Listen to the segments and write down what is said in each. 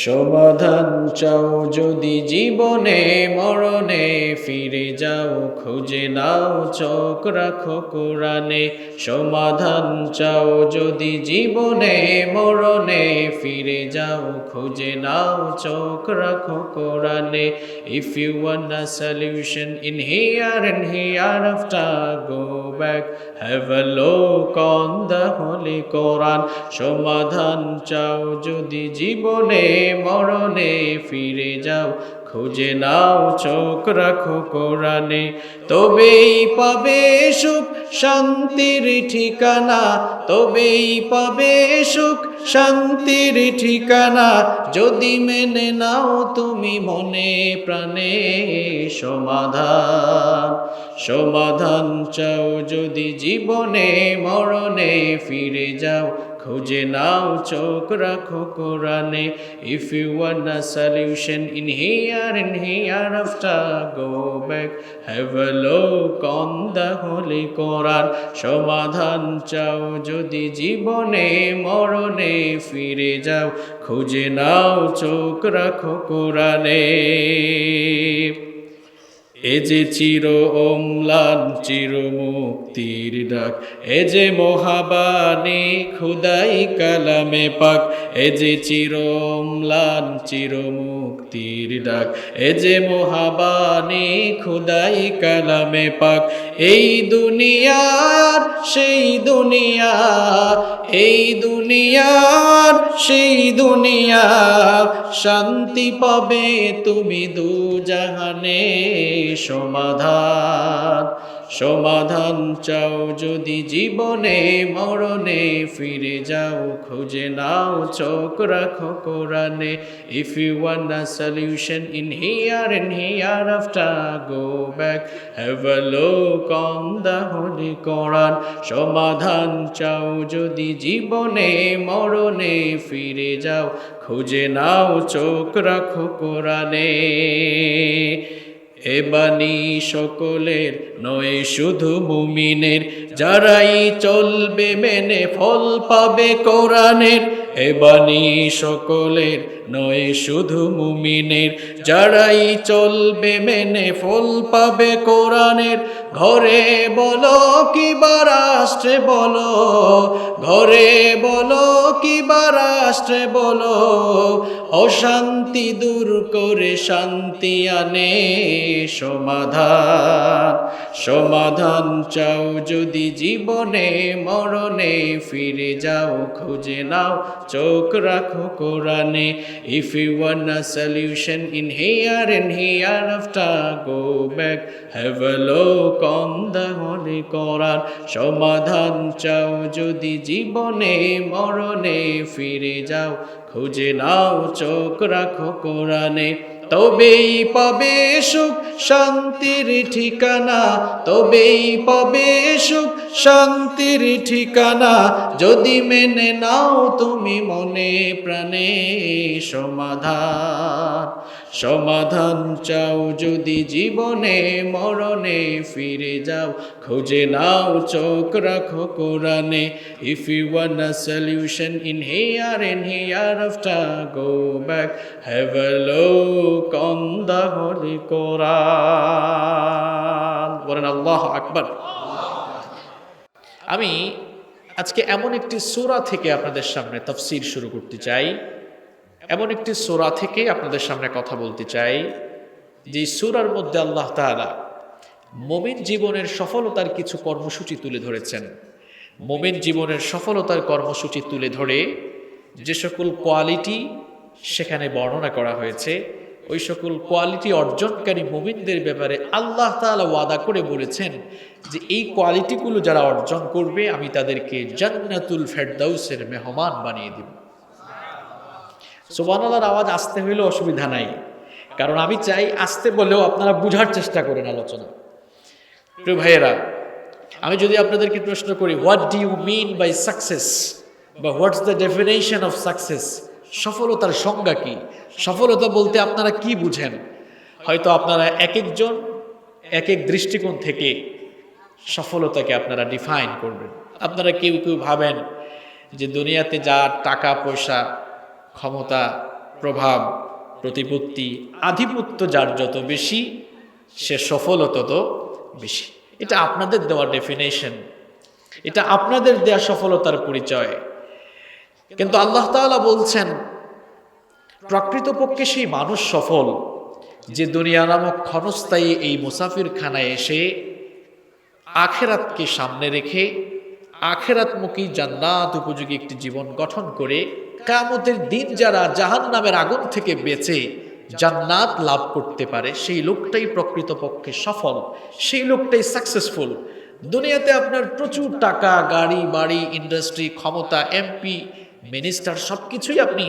সমাধান চাও যদি জীবনে মরণে, ফিরে যাও খুঁজে নাও চোখ রাখো কোরআনে। সমাধান চাও যদি জীবনে মরণে, ফিরে যাও খুঁজে নাও চোখ রাখো কোরআনে। If you want a solution in here and hereafter, go back, have a look on the Holy Quran. সমাধান চাও যদি জীবনে মরণে, ফিরে যাও খুঁজে নাও চোখ রাখো কোরআনে। তবেই পাবে সুখ শান্তির ঠিকানা, তবেই পাবে সুখ শান্তির ঠিকানা, যদি মেনে নাও তুমি মনে প্রাণে। সমাধান সমাধান চাও যদি জীবনে মরণে, ফিরে যাও খুঁজে নাও চোখ রাখো কোরআনে। If you want a solution in here and hereafter, go back, have a look on the Holy Quran. সমাধান চাও যদি জীবনে মরণে, ফিরে যাও খুঁজে নাও চোখ রাখো কোরআনে। এ যে চির অম্লান চির মুক্তির ডাক, এ যে মহাবাণী খুদাই কালামে পাক। এ যে চির অম্লান চির মুক্তির ডাক, এ যে মহাবাণী খুদাই কালামে পাক। এই দুনিয়ার সেই দুনিয়া, এই দুনিয়ার সেই দুনিয়া, শান্তি পাবে তুমি দু জাহানে। সমাধান সমাধান চাও যদি জীবনে মরণে, ফিরে যাও খুঁজে নাও চোখ রাখো কোরআনে। If you want a solution in here and hereafter, go back, have a look on the Holy Quran. সমাধান চাও যদি জীবনে মরণে, ফিরে যাও খুঁজে নাও চোখ রাখো কোরআনে। এ বাণী সকলের নয় শুধু মুমিনের, যারাই চলবে মেনে ফল পাবে কোরআনের। এ বাণী সকলের নয় শুধু মুমিনের, যারাই চলবে মেনে ফল পাবে কোরআনের। ঘরে বলো কিবা রাষ্ট্রে বলো, ঘরে বলো কিবা রাষ্ট্রে বলো, অশান্তি দূর করে শান্তি আনে। সমাধান সমাধান চাও যদি জীবনে মরণে, ফিরে যাও খুঁজে নাও চোখ রাখো কোরআনে। If you want a solution in here and hereafter, go back, have a look on the Holy Quran. সমাধান চাও যদি জীবনে মরণে, ফিরে যাও খুঁজে নাও চোখ রাখো কোরআনে। তবেই পাবে সুখ শান্তির ঠিকানা, তবেই পাবে সুখ শান্তির ঠিকানা, যদি মেনে নাও তুমি মনে প্রাণে। সমাধান সমাধান চাও যদি জীবনে মরণে, ফিরে যাও খুঁজে নাও চোখ রাখো কোরআনে। If you want a solution in here and hereafter, go back, have a look on the Holy Quran. বলেন আল্লাহু আকবার। আমি আজকে এমন একটি সূরা থেকে আপনাদের সামনে তাফসীর শুরু করতে চাই, এমন একটি সূরা থেকে আপনাদের সামনে কথা বলতে চাই, যে সূরার মধ্যে আল্লাহ তাআলা মুমিন জীবনের সফলতার কিছু কর্মসূচি তুলে ধরেছেন। মুমিন জীবনের সফলতার কর্মসূচি তুলে ধরে যে সকল কোয়ালিটি সেখানে বর্ণনা করা হয়েছে, ওই সকল কোয়ালিটি অর্জনকারী মুমিনদের ব্যাপারে আল্লাহ তাআলা ওয়াদা করে বলেছেন যে এই কোয়ালিটিগুলো যারা অর্জন করবে, আমি তাদেরকে জান্নাতুল ফেরদাউসের মেহমান বানিয়ে দেব। সুবহানাল্লাহর আওয়াজ আসতে হইলে অসুবিধা নাই, কারণ আমি চাই আসতে বলেও আপনারা বুঝার চেষ্টা করেন আলোচনা। প্রিয় ভাইয়েরা, আমি যদি আপনাদেরকে প্রশ্ন করি, what do you mean by success, বা what's the definition of success, সফলতার সংজ্ঞা কি, সফলতা বলতে আপনারা কি বুঝেন, হয়তো আপনারা এক একজন এক এক দৃষ্টিকোণ থেকে সফলতাকে আপনারা ডিফাইন করবেন। আপনারা কেউ কেউ ভাবেন যে দুনিয়াতে যা টাকা পয়সা ক্ষমতা প্রভাব, প্রতিপত্তি, আধিপত্য যার যত বেশি, সে সফল তত বেশি। এটা আপনাদের দেওয়া ডেফিনেশন, এটা আপনাদের দেওয়া সফলতার পরিচয়। কিন্তু আল্লাহ তাআলা বলছেন প্রকৃতপক্ষে সেই মানুষ সফল যে দুনিয়া নামক ক্ষণস্থায়ী এই মুসাফির খানায় এসে আখেরাতকে সামনে রেখে আখেরাতমুখী জান্নাত উপযোগী একটি জীবন গঠন করে কিয়ামতের দিন যারা জাহান্নামের আগুন থেকে বেঁচে জান্নাত লাভ করতে পারে, সেই লোকটাই প্রকৃতপক্ষে সফল, সেই লোকটাই সাকসেসফুল। দুনিয়াতে আপনার প্রচুর টাকা, গাড়ি বাড়ি, ইন্ডাস্ট্রি, ক্ষমতা, এমপি, মিনিস্টার সবকিছুই আপনি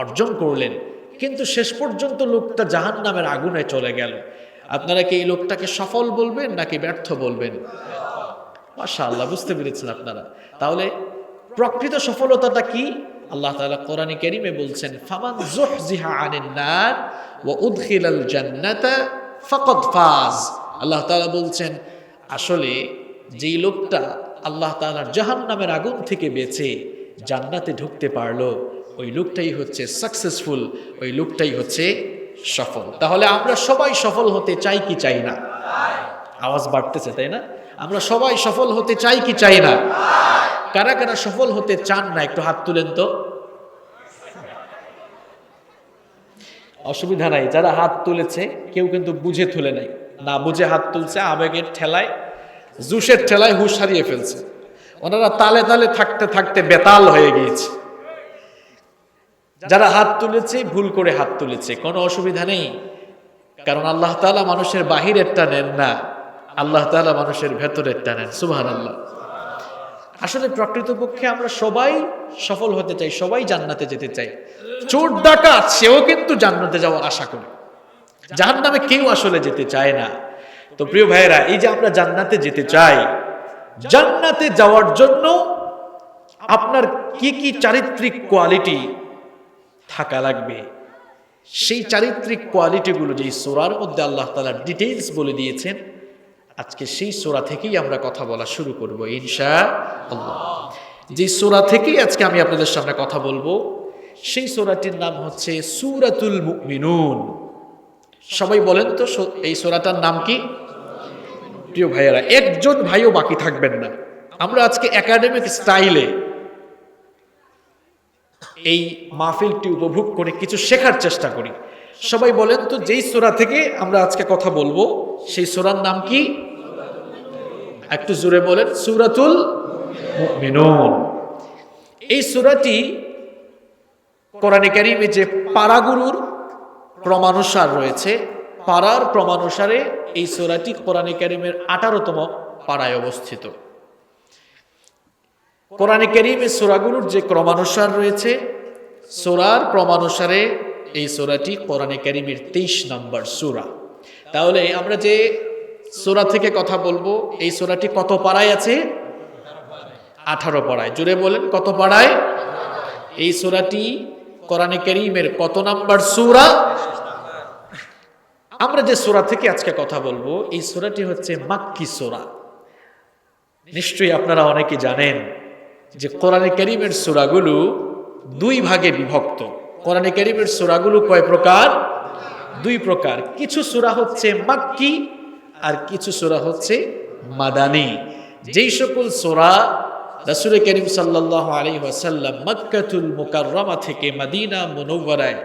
অর্জন করলেন, কিন্তু শেষ পর্যন্ত লোকটা জাহান্নামের আগুনে চলে গেল। আপনারা কি এই লোকটাকে সফল বলবেন নাকি ব্যর্থ বলবেন? মাশাআল্লাহ, বুঝতে পেরেছেন আপনারা। তাহলে প্রকৃত সফলতাটা কি? আল্লাহ তাআলা কোরআনে কারীমে বলছেন ফামান যুহজিহা আনিন নার ওয়া উদখিলাল জান্নাতা ফাকাদ ফাজ। আল্লাহ তাআলা বলছেন আসলে যেই লোকটা আল্লাহ তাআলার জাহান্নামের আগুন থেকে বেঁচে জান্নাতে ঢুকতে পারলো, ওই লোকটাই হচ্ছে সাকসেসফুল, ওই লোকটাই হচ্ছে সফল। তাহলে আমরা সবাই সফল হতে চাই কি চাই না? আওয়াজ বাড়তেছে, তাই না? আমরা সবাই সফল হতে চাই কি চাই না? কারা কারা সফল হতে চান না একটু হাত তুলেন তো। অসুবিধা নাই, যারা হাত তুলেছে কেউ কিন্তু বুঝে তুলে নাই, না বুঝে হাত তুলছে, আবেগের ঠেলায়, জুসের ঠেলায় হুঁশ হারিয়ে ফেলছে। ওনারা তালে তালে থাকতে থাকতে বেতাল হয়ে গিয়েছে। যারা হাত তুলেছে ভুল করে হাত তুলেছে, কোনো অসুবিধা নেই, কারণ আল্লাহ তাআলা মানুষের বাহিরেরটা নেন না, আল্লাহ তাআলা মানুষের ভেতরেরটা নেন। সুবহানাল্লাহ। আসলে প্রকৃতপক্ষে আমরা সবাই সফল হতে চাই, সবাই জান্নাতে যেতে চাই। চোর ডাকাত সেও কিন্তু জান্নাতে যাওয়ার আশা করে, জাহান্নামে কেউ আসলে যেতে চায় না। তো প্রিয় ভাইয়েরা, এই যে আমরা জান্নাতে যেতে চাই, জান্নাতে যাওয়ার জন্য আপনার কি কি চারিত্রিক কোয়ালিটি থাকা লাগবে, সেই চারিত্রিক কোয়ালিটিগুলো যে সূরার মধ্যে আল্লাহ তাআলা ডিটেইলস বলে দিয়েছেন, আজকে সেই সূরা থেকেই আমরা কথা বলা শুরু করব ইনশাআল্লাহ। যে সূরা থেকেই আজকে আমি আপনাদের সামনে কথা বলবো, সেই সূরাটির নাম হচ্ছে সূরাতুল মুমিনুন। সবাই বলেন তো এই সূরাটার নাম কি? প্রিয় ভাইয়েরা, একজন ভাইও বাকি থাকবেন না। আমরা আজকে একাডেমিক স্টাইলে এই মাহফিলটি উপভোগ করে কিছু শেখার চেষ্টা করি। সবাই বলেন তো যেই সূরা থেকে আমরা আজকে কথা বলবো সেই সূরার নাম কি? একটু জোরে বলেন, সূরাতুল মুমিনুন। এই সূরাটি কোরআনে কারীমে যে পারাগুলোর ক্রমানুসার রয়েছে, পারার ক্রমানুসারে এই সূরাটি কোরআনে কারীমের 18তম পারায় অবস্থিত। কোরআনে কারীমে সূরাগুলোর যে ক্রমানুসার রয়েছে, সূরার ক্রমানুসারে এই সূরাটি কোরআনে কারীমের 23 নম্বর সূরা। তাহলে আমরা যে সূরা থেকে কথা বলবো, এই সূরাটি কত পারায় আছে? 18 পারায়। জোরে বলেন, কত পারায়? এই সূরাটি কোরআনে কারীমের কত নাম্বার সূরা? আমরা যে সূরা থেকে আজকে কথা বলবো, এই সূরাটি হচ্ছে মাক্কি সূরা। নিশ্চয়ই আপনারা অনেকে জানেন যে কোরআনে কারীমের সূরাগুলো দুই ভাগে বিভক্ত। কোরআনে কারীমের সূরাগুলো কয় প্রকার? দুই প্রকার। কিছু সূরা হচ্ছে মাক্কি আর কিছু সূরা হচ্ছে মাদানী। যেই সকল সূরা রাসূল করিম সাল্লাল্লাহু আলাইহি ওয়াসাল্লাম মক্কাতুল মুকাররমা থেকে মদিনা মুনাওয়ারায়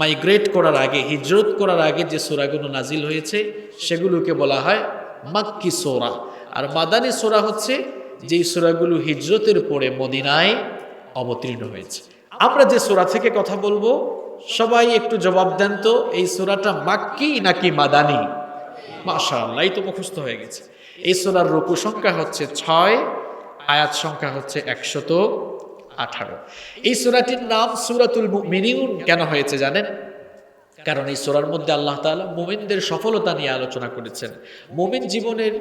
মাইগ্রেট করার আগে, হিজরত করার আগে যে সূরাগুলো নাজিল হয়েছে সেগুলোকে বলা হয় মাক্কি সূরা। আর মাদানী সূরা হচ্ছে যেই সূরাগুলো হিজরতের পরে মদিনায় অবতীর্ণ হয়েছে। আমরা যে সূরা থেকে কথা বলবো, সবাই একটু জবাব দেন তো, এই সূরাটা মাক্কি নাকি মাদানী? মাশাআল্লাহ, এই তো মুখস্থ হয়ে গেছে। এই সূরার রুকু সংখ্যা হচ্ছে 6, আয়াত সংখ্যা হচ্ছে 118। এই সূরাটির নাম সূরাতুল মুমিনুন কেন হয়েছে জানেন? কারণ এই সূরার মধ্যে আল্লাহ তাআলা মুমিনদের সফলতা নিয়ে আলোচনা করেছেন, মুমিন জীবনের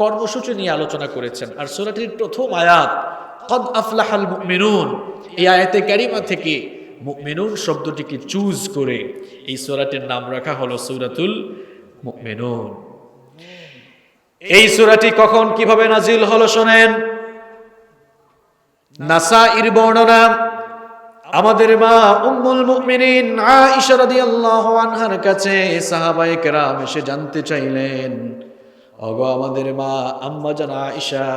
কর্মসূচি নিয়ে আলোচনা করেছেন। আর সূরাটির প্রথম আয়াত কদ আফলাহাল মুমিনুন, এই আয়াতে কারিমা থেকে মুমিনুন শব্দটিকে চুজ করে এই সূরাটির নাম রাখা হলো সূরাতুল মুমিনুন। এই সূরাটি কখন কিভাবে নাজিল হলো শোনেন। নাসাঈর বর্ণনা, আমাদের মা উম্মুল মুমিনিন আয়েশা রাদিয়াল্লাহু আনহার কাছে সাহাবায়ে কেরাম এসে জানতে চাইলেন, ওগো আমাদের মা আম্মা জান আয়েশা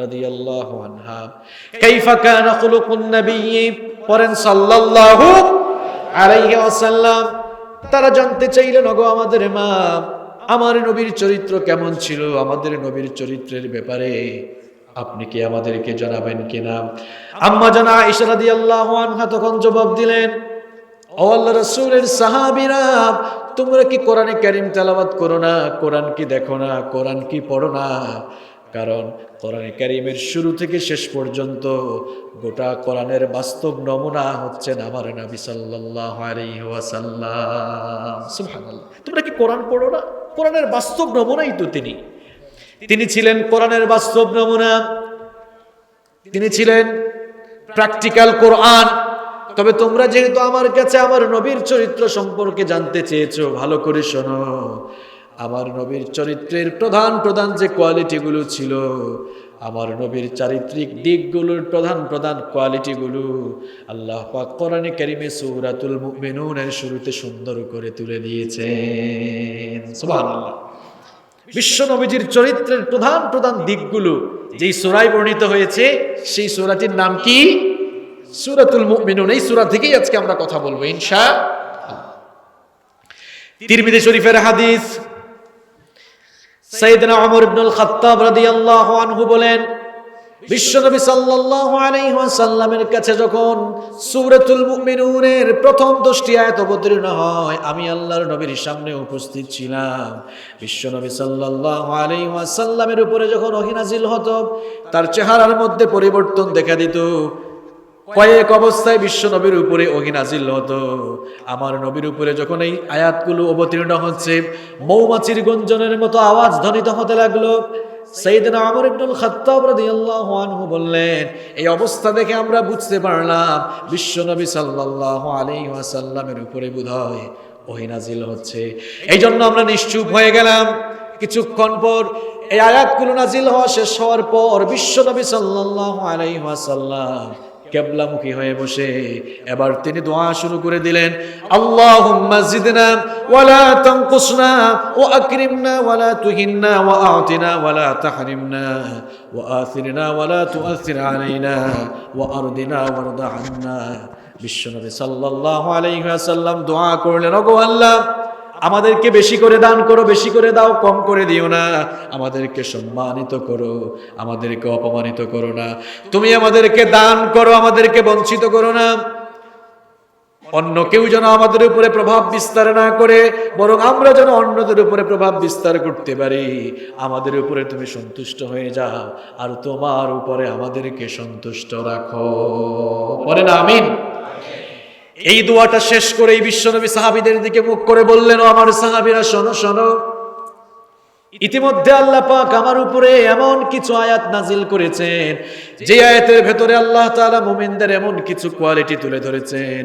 রাদিয়াল্লাহু আনহা, কাইফা কানা খুলুকুন নবী, পড়েন সাল্লাল্লাহু আলাইহি ওয়াসাল্লাম। তারা জানতে চাইলেন, ওগো আমাদের মা, আমার নবীর চরিত্র কেমন ছিল, আমাদের নবীর চরিত্রের ব্যাপারে আপনি কি আমাদেরকে জানাবেন কিনা? আম্মা জান আয়েশা রাদিয়াল্লাহু আনহা তখন জবাব দিলেন, ও আল্লাহর রাসূলের সাহাবীরা, তোমরা কি কোরআনে কারীম তেলাওয়াত করো না? কোরআন কি দেখো না? কোরআন কি পড়ো না? কারণ কোরআনে কারীমের শুরু থেকে শেষ পর্যন্ত গোটা কোরআনের বাস্তব নমুনা হচ্ছেন আমার নবী সাল্লাল্লাহু আলাইহি ওয়াসাল্লাম। সুবহানাল্লাহ। তোমরা কি কোরআন পড়ো না? কোরআনের বাস্তব নমুনাই তো তিনি ছিলেন কোরআনের বাস্তব নমুনা, তিনি ছিলেন প্র্যাকটিক্যাল কোরআন। তবে তোমরা যেহেতু আমার কাছে আমার নবীর চরিত্র সম্পর্কে জানতে চেয়েছো, ভালো করে শোনো। আমার নবীর চরিত্রের প্রধান প্রধান যে কোয়ালিটিগুলো ছিল, আমার নবীর চারিত্রিক দিকগুলোর প্রধান প্রধান কোয়ালিটিগুলো আল্লাহ পাক কোরআনে কারীমে সূরাতুল মুমিনুনের শুরুতে সুন্দর করে তুলে দিয়েছেন। সুবহানাল্লাহ। বিশ্ব নবীজির চরিত্রের প্রধান প্রধান দিকগুলো যেই সূরায় বর্ণিত হয়েছে, সেই সূরাটির নাম কি? সূরাতুল মুমিনুন। এই সূরা থেকেই আজকে আমরা কথা বলবো ইনশাআল্লাহ। তিরমিজি শরীফের হাদিস, সাইয়েদনা ওমর ইবনুল খাত্তাব রাদিয়াল্লাহু আনহু বলেন, বিশ্বনবী সাল্লাল্লাহু আলাইহি ওয়াসাল্লামের কাছে যখন সূরাতুল মুমিনুনের প্রথম 10টি আয়াত অবতীর্ণ হয়, আমি আল্লাহর নবীর সামনে উপস্থিত ছিলাম। বিশ্বনবী সাল্লাল্লাহু আলাইহি ওয়াসাল্লামের উপরে যখন ওহী নাযিল হতো, তার চেহারার মধ্যে পরিবর্তন দেখা দিত। কয়েক অবস্থায় বিশ্বনবীর উপরে ওহী নাযিল হতো। আমার নবীর উপরে যখন এই আয়াতগুলো অবতীর্ণ হচ্ছে, মৌমাছির গুঞ্জনের মতো আওয়াজ ধ্বনিত হতে লাগলো। সাইয়েদনা ওমর ইবনুল খাত্তাব রাদিয়াল্লাহু আনহু বললেন, এই অবস্থা দেখে আমরা বুঝতে পারলাম বিশ্বনবী সাল্লাল্লাহু আলাইহি ওয়াসাল্লামের উপরে বোধহয় ওহী নাযিল হচ্ছে। এই জন্য আমরা নিশ্চুপ হয়ে গেলাম। কিছুক্ষণ পর এই আয়াতগুলো নাযিল হওয়া শেষ হওয়ার পর বিশ্বনবী সাল্লাল্লাহু আলাইহি ওয়াসাল্লাম কিবলামুখী হয়ে বসে এবার তিনি দোয়া শুরু করে দিলেন, আল্লাহুম্মা জিদনা ওয়ালা তানকুসনা ওয়া আকরিমনা ওয়ালা তুহিন্না ওয়া আ'তিনা ওয়ালা তাহরিমনা ওয়া আথিরনা ওয়ালা তুআথির আলাইনা ওয়া আরদিনা ওয়ারদা আন্না। বিশ্বনবী সাল্লাল্লাহু আলাইহি ওয়াসাল্লাম দোয়া করলেন, ওগো আল্লাহ, আমাদেরকে বেশি করে দান করো, বেশি করে দাও, কম করে দিও না। আমাদেরকে সম্মানিত করো, আমাদেরকে অপমানিত করো না। তুমি আমাদেরকে দান করো, আমাদেরকে বঞ্চিত করো না। অন্য কেউ যেন আমাদের উপরে প্রভাব বিস্তার না করে, বরং আমরা যেন অন্যদের উপরে প্রভাব বিস্তার করতে পারি। আমাদের উপরে তুমি সন্তুষ্ট হয়ে যাও, আর তোমার উপরে আমাদেরকে সন্তুষ্ট রাখো। বলেন আমিন। এই দোয়াটা শেষ করেই বিশ্বনবী সাহাবীদের দিকে মুখ করে বললেন, ও আমার সাহাবীরা, শোনো শোনো, ইতিমধ্যে আল্লাহ পাক আমার উপরে এমন কিছু আয়াত নাজিল করেছেন, যে আয়াতের ভেতরে আল্লাহ তাআলা মুমিনদের এমন কিছু কোয়ালিটি তুলে ধরেছেন।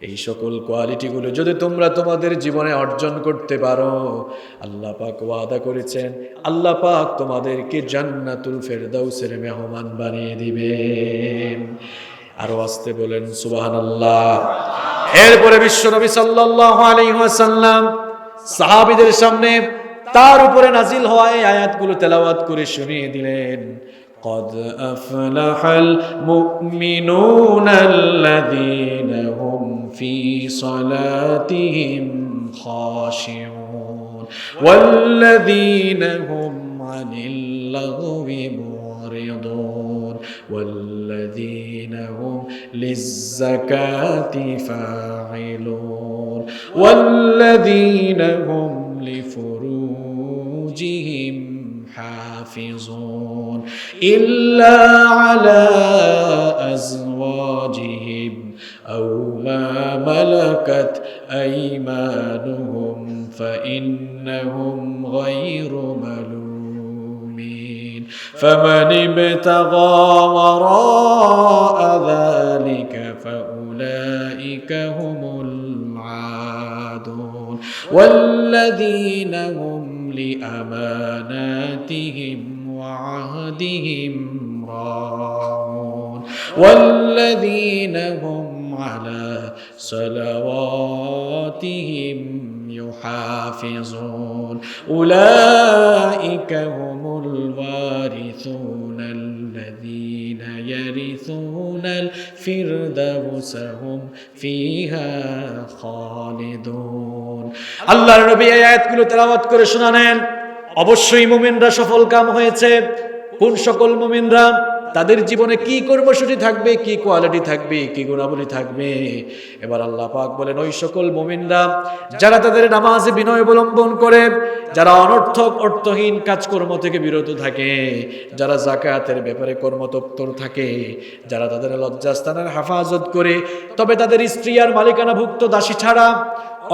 এই সকল কোয়ালিটিগুলো যদি তোমরা তোমাদের জীবনে অর্জন করতে পারো, আল্লাহ পাক ওয়াদা করেছেন, আল্লাহ পাক তোমাদেরকে জান্নাতুল ফেরদাউসের মেহমান বানিয়ে দিবেন। আরো আসতে বলেন সুবহানাল্লাহ। এরপরে বিশ্বনবী সাল্লাল্লাহু আলাইহি ওয়াসাল্লাম সাহাবীদের সামনে তার উপরে নাজিল হওয়া এই আয়াতগুলো তেলাওয়াত করে শুনিয়ে দিলেন, قد أفلح المؤمنون الذين هم في صلاتهم خاشعون والذين هم عن اللغو معرضون والذين هم للزكاة فاعلون والذين هم لفروجهم حافظون إلا على أزواجهم أو ما ملكت أيمانهم فإنهم غير ملومين فمن ابتغى وراء ذلك فأولئك هم العادون والذين هم لأماناتهم وعهدهم راعون والذين هم على صلواتهم يحافظون أولئك هم الوارثون الذين يرثون الفردوس هم فيها خالدون আল্লাহর নবী এই আয়াতগুলো তেলাওয়াত করে শোনালেন। অবশ্যই মুমিনরা সফলকাম হয়েছে। কোন সকল মুমিনরা? তাদের জীবনে কি কর্মসূচি থাকবে, কি কোয়ালিটি থাকবে, কি গুণাবলী থাকবে। এবার আল্লাহ পাক বলেন ওই সকল মুমিনরা যারা তাদের নামাজে বিনয় অবলম্বন করে, যারা অনর্থক অর্থহীন কাজকর্ম থেকে বিরত থাকে, যারা যাকাতের ব্যাপারে কর্মতৎপর থাকে, যারা তাদের লজ্জাস্থানের হেফাজত করে, তবে তাদের স্ত্রী আর মালিকানাভুক্ত দাসী ছাড়া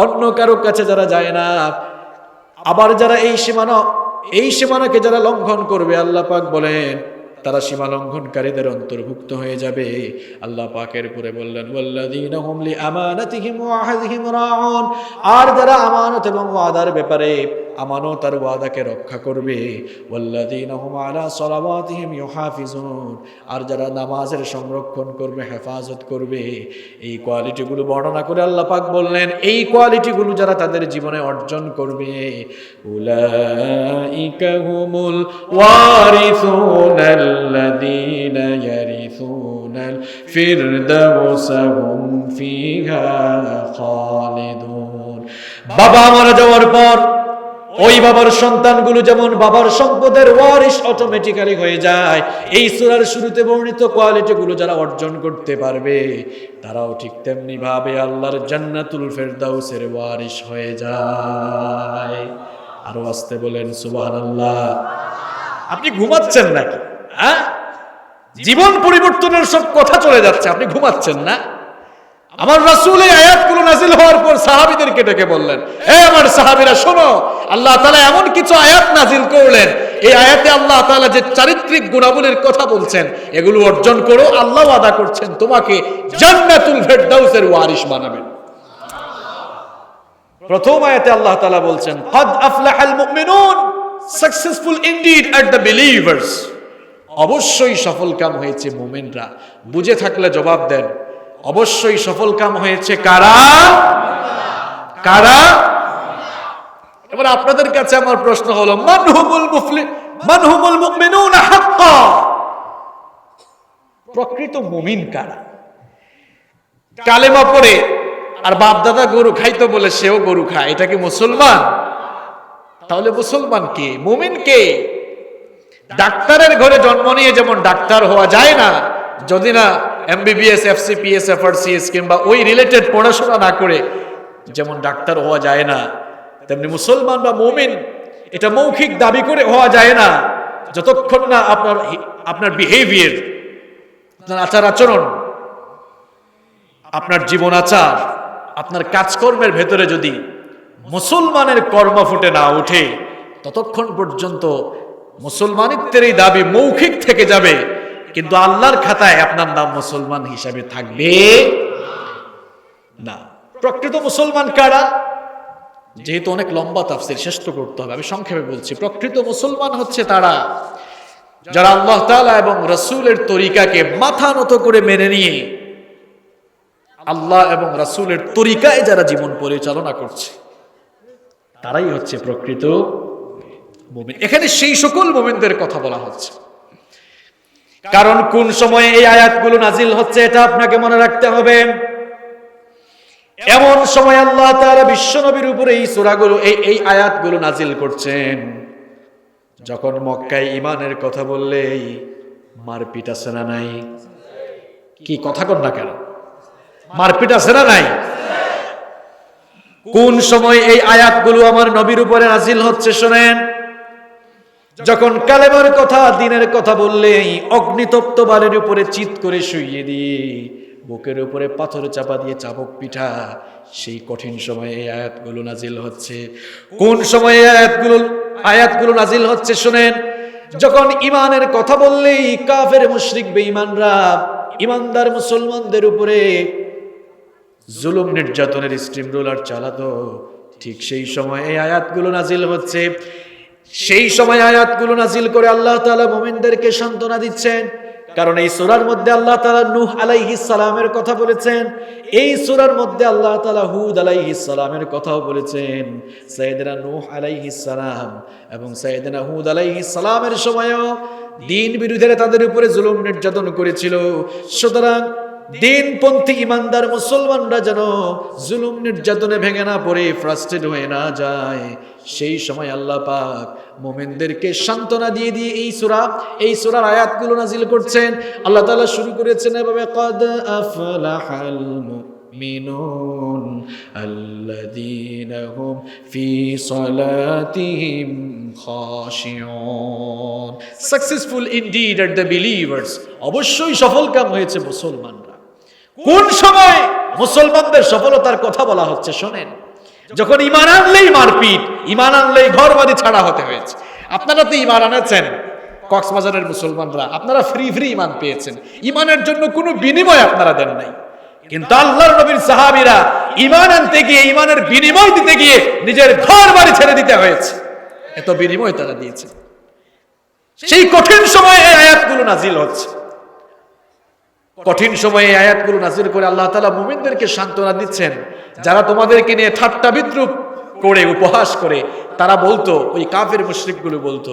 অন্য কারো কাছে যারা যায় না। আবার যারা এই সীমানাকে যারা লঙ্ঘন করবে, আল্লাহ পাক বলেন তারা সীমা লঙ্ঘনকারীদের অন্তর্ভুক্ত হয়ে যাবে। আল্লাহ পাকের পরে বললেন ওয়াল্লাযীনা হুম লিআমানাতিহিম ওয়া আহদিহিম রাউন, আর যারা আমানত এবং ওয়াদার ব্যাপারে আমানত আর ওয়াদাকে রক্ষা করবে। ওয়াল্লাযীনা হুম আলা সালাওয়াতিহিম ইউহাফিজুন, আর যারা নামাজের সংরক্ষণ করবে, হেফাজত করবে। এই কোয়ালিটিগুলো বর্ণনা করে আল্লাহ পাক বললেন এই কোয়ালিটিগুলো যারা তাদের জীবনে অর্জন করবে, উলাইকা হুমুল ওয়ারিসুনাল الذين يرثون الفردوس هم فيها خالدون। বাবা মারা যাওয়ার পর ওই বাবার সন্তানগুলো যেমন বাবার সম্পদের ওয়ারিশ অটোমেটিক্যালি হয়ে যায়, এই সূরার শুরুতে বর্ণিত কোয়ালিটিগুলো যারা অর্জন করতে পারবে তারাও ঠিক তেমনি ভাবে আল্লাহর জান্নাতুল ফেরদাউসের ওয়ারিশ হয়ে যায়। আরো আস্তে বলেন সুবহানাল্লাহ। আপনি ঘুমাচ্ছেন নাকি? জীবন পরিবর্তনের সব কথা চলে যাচ্ছে, আপনি ঘুমাচ্ছেন না? আমার রাসূল এই আয়াতগুলো নাযিল হওয়ার পর সাহাবীদেরকে ডেকে বললেন, হে আমার সাহাবীরা শোনো, আল্লাহ তাআলা এমন কিছু আয়াত নাযিল করলেন, এই আয়াতে আল্লাহ তাআলা যে চারিত্রিক গুণাবলীর কথা বলছেন এগুলো অর্জন করো, আল্লাহ ওয়াদা করছেন তোমাকে জান্নাতুল ফেরদাউসের ওয়ারিশ বানাবেন। প্রথম আয়াতে আল্লাহ তাআলা বলছেন ক্বাদ আফলাহাল মুমিনুন, successful indeed are the believers. অবশ্যই সফলকাম হয়েছে মুমিনরা। বুঝে থাকলে জবাব দেন, অবশ্যই সফলকাম হয়েছে কারা? কারা? এবার আপনাদের কাছে আমার প্রশ্ন হলো মান হুমুল মুমিনুনা হাক্কা, প্রকৃত মুমিন কারা? কালেমা পড়ে আর বাপ দাদা গরু খাইতো বলে সেও গরু খায়, এটা কি মুসলমান? তাহলে মুসলমান কে? মুমিন কে? ডাক্তারের ঘরে জন্ম নিয়ে যেমন ডাক্তার হওয়া যায় না, যদি না এমবিবিএস, এফসিপিএস, এফআরসিএস কিংবা ওই রিলেটেড পড়াশোনা না করে যেমন ডাক্তার হওয়া যায় না, তেমনি মুসলমান বা মুমিন এটা মৌখিক দাবি করে হওয়া যায় না। যতক্ষণ না আপনার বিহেভিয়ার, আপনার আচার আচরণ, আপনার জীবন আচার, আপনার কাজকর্মের ভেতরে যদি মুসলমানের কর্ম ফুটে না ওঠে, ততক্ষণ পর্যন্ত মুসলমানিত্বের এই দাবি মৌখিক থেকে যাবে, কিন্তু আল্লাহর খাতায় আপনার নাম মুসলমান হিসাবে থাকবে না। প্রকৃত মুসলমান কারা? যেহেতু অনেক লম্বা তাফসীর, শেষ তো করতে হবে, আমি সংক্ষেপে বলছি। প্রকৃত মুসলমান হচ্ছে তারা যারা আল্লাহ তাআলা এবং রাসূলের তরিকাকে মাথা নত করে মেনে নিয়ে আল্লাহ এবং রাসূলের তরিকায় যারা জীবন পরিচালনা করছে, তারাই হচ্ছে প্রকৃত মুমিন। এখানে সেই সকল মুমিনদের কথা বলা হচ্ছে। কারণ কোন সময়ে এই আয়াতগুলো নাজিল হচ্ছে এটা আপনাকে মনে রাখতে হবে। এমন সময় আল্লাহ তাআলা বিশ্বনবীর উপরে এই সূরাগুলো, এই আয়াতগুলো নাজিল করছেন যখন মক্কায় ঈমানের কথা বললেই মারপিট আছে না নাই? কি কথা কন না কেন? মারপিট আছে না নাই? কোন সময় এই আয়াতগুলো আমার নবীর উপরে নাজিল হচ্ছে শুনেন, যখন কালেমার কথা, দ্বীনের কথা বললেই অগ্নিতপ্ত বারের উপরে চিৎ করে শুইয়ে দিয়ে বুকের উপরে পাথর চাপা দিয়ে চাবুক পিঠা, সেই কঠিন সময়ে এই আয়াতগুলো নাজিল হচ্ছে। কোন সময়ে আয়াতগুলো নাজিল হচ্ছে শুনেন, যখন ঈমানের কথা বললেই কাফের মুশরিক বেঈমানরা ঈমানদার মুসলমানদের উপরে জুলুম নির্যাতনের স্টিম রোলার চালাতো, ঠিক সেই সময় এই আয়াতগুলো নাজিল হচ্ছে। সেই সময় আয়াতগুলো নাজিল করে আল্লাহ তাআলা মুমিনদেরকে সান্ত্বনা দিচ্ছেন, কারণ এই সূরার মধ্যে আল্লাহ তাআলা নূহ আলাইহিস সালামের কথা বলেছেন, এই সূরার মধ্যে আল্লাহ তাআলা হুদ আলাইহিস সালামের কথাও বলেছেন। সাইয়েদনা নূহ আলাইহিস সালাম এবং সাইয়েদনা হুদ আলাইহিস সালামের সময়ও দিন বিরোধীরা তাদের উপরে জুলুম নির্যাতন করেছিল। সুতরাং দিনপন্থী ইমানদার মুসলমানরা যেন জুলুম নির্যাতনে ভেঙে না পড়ে, ফ্রাস্ট্রেট হয়ে না যায়, সেই সময় আল্লাহ পাক মুমিনদেরকে সান্ত্বনা দিয়ে দিয়ে এই সূরার আয়াতগুলো নাজিল করছেন। আল্লাহ তাআলা শুরু করেছেন এভাবে, ক্বাদ আফলাহাল মুমিনুন আল্লাযীনা হুম ফি সালাতিহিম খাশিউন। Successful indeed are the believers, অবশ্যই সফলকাম হয়েছে মুসলমানরা। কোন সময় মুসলমানদের সফলতার কথা বলা হচ্ছে শোনেন, যখন ঈমান আনলেই মারপিট, ঈমান আনলেই ঘরবাড়ি ছাড়া হতে হয়েছে। আপনারা তো ঈমান আনেছেন, কক্সবাজারের মুসলমানরা আপনারা ফ্রি ঈমান পেয়েছেন, ঈমানের জন্য কোনো বিনিময় আপনারা দেন নাই। কিন্তু আল্লাহর নবীর সাহাবীরা ঈমান আনতে গিয়ে, ঈমানের বিনিময় দিতে গিয়ে নিজের ঘরবাড়ি ছেড়ে দিতে হয়েছে, এত বিনিময় তারা দিয়েছে। সেই কঠিন সময়ে এই আয়াতগুলো নাজিল হচ্ছে। কঠিন সময়ে এই আয়াতগুলো নাজিল করে আল্লাহ তাআলা মুমিনদেরকে সান্ত্বনা দিচ্ছেন। যারা তোমাদেরকে নিয়ে ঠাট্টা বিদ্রূপ করে, উপহাস করে, তারা বলতো, ওই কাফের মুশরিকগুলো বলতো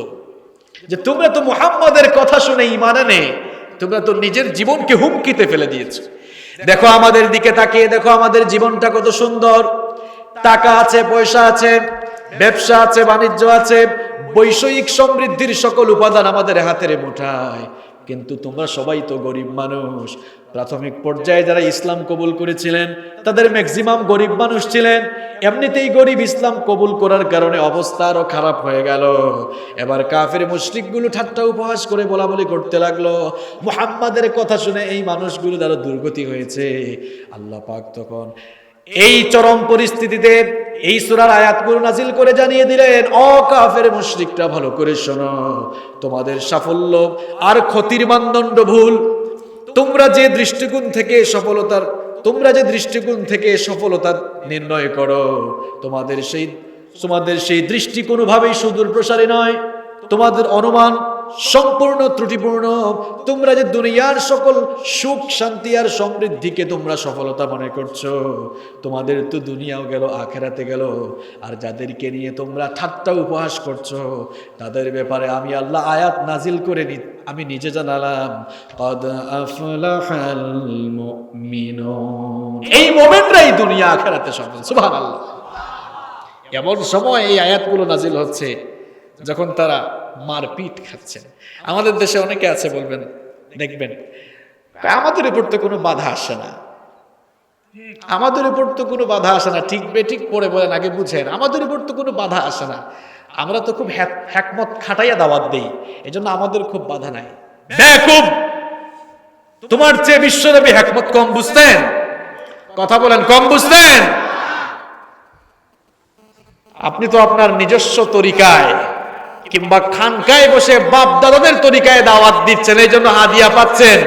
যে তোমরা তো মুহাম্মাদের কথা শুনে ঈমান আনে, তোমরা তো নিজের জীবনকে হুমকিতে ফেলে দিয়েছো। দেখো আমাদের দিকে তাকিয়ে দেখো, আমাদের জীবনটা কত সুন্দর, টাকা আছে, পয়সা আছে, ব্যবসা আছে, বাণিজ্য আছে, বৈষয়িক সমৃদ্ধির সকল উপাদান আমাদের হাতের মুঠায়। কিন্তু তোমরা সবাই তো গরিব মানুষ। প্রাথমিক পর্যায়ে যারা ইসলাম কবুল করেছিলেন তাদের ম্যাক্সিমাম গরিব মানুষ ছিলেন। এমনিতেই গরিব, ইসলাম কবুল করার কারণে অবস্থা আরো খারাপ হয়ে গেল। এবার কাফের মুশরিকগুলো ঠাট্টা উপহাস করে বলাবলি করতে লাগলো। মুহাম্মাদের কথা শুনে এই মানুষগুলো দ্বারা দুর্গতি হয়েছে। আল্লাহ পাক তখন এই চরম পরিস্থিতিতে এই সূরার আয়াতগুলো নাজিল করে জানিয়ে দিলেন, ও কাফের মুশরিকরা, ভালো করে শোনো, তোমাদের সাফল্য আর ক্ষতির মানদণ্ড ভুল। তোমরা যে দৃষ্টিকোণ থেকে সফলতা নির্ণয় করো, তোমাদের সেই দৃষ্টি কোনোভাবেই সুদূর প্রসারী নয়। তোমাদের অনুমান সম্পূর্ণ ত্রুটিপূর্ণ। তোমরা যে দুনিয়ার সকল সুখ শান্তি আর সমৃদ্ধিকে তোমরা সফলতা মনে করছো, তোমাদের তো দুনিয়াও গেল, আখেরাতে গেল। আর যাদেরকে নিয়ে তোমরা ঠাট্টা উপহাস করছো, তাদের ব্যাপারে আমি আল্লাহ আয়াত নাজিল করে আমি নিজে জানালাম, ক্বাদ আফলাহাল মুমিনুন। এই মুমিনরাই দুনিয়া আখেরাতে সফল। সুবহানাল্লাহ। এমন সময় এই আয়াতগুলো নাজিল হচ্ছে যখন তারা মারপিট খাচ্ছেন। আমাদের দেশে অনেকে আছে, বলবেন, দেখবেন আমাদের উপর তো কোনো বাধা আসে না, আমাদের উপর তো কোনো বাধা আসে না। ঠিক বেঠিক পড়ে বলেন, আগে বুঝেন, আমাদের উপর তো কোনো বাধা আসে না, আমরা তো খুব হ্যাকমত খাটাইয়া দাওয়াত দেই, এজন্য আমাদের খুব বাধা নাই। বেকুব, তোমার চেয়ে বিশ্বনবী হ্যাকমত কম বুঝতেন? কথা বলেন, কম বুঝতেন? আপনি তো আপনার নিজস্ব তরিকায় কিংবা খানকায় বসে বাপ দাদাদের তরিকায় দাওয়াত দিচ্ছেন, এই জন্য হাদিয়া পাচ্ছেন।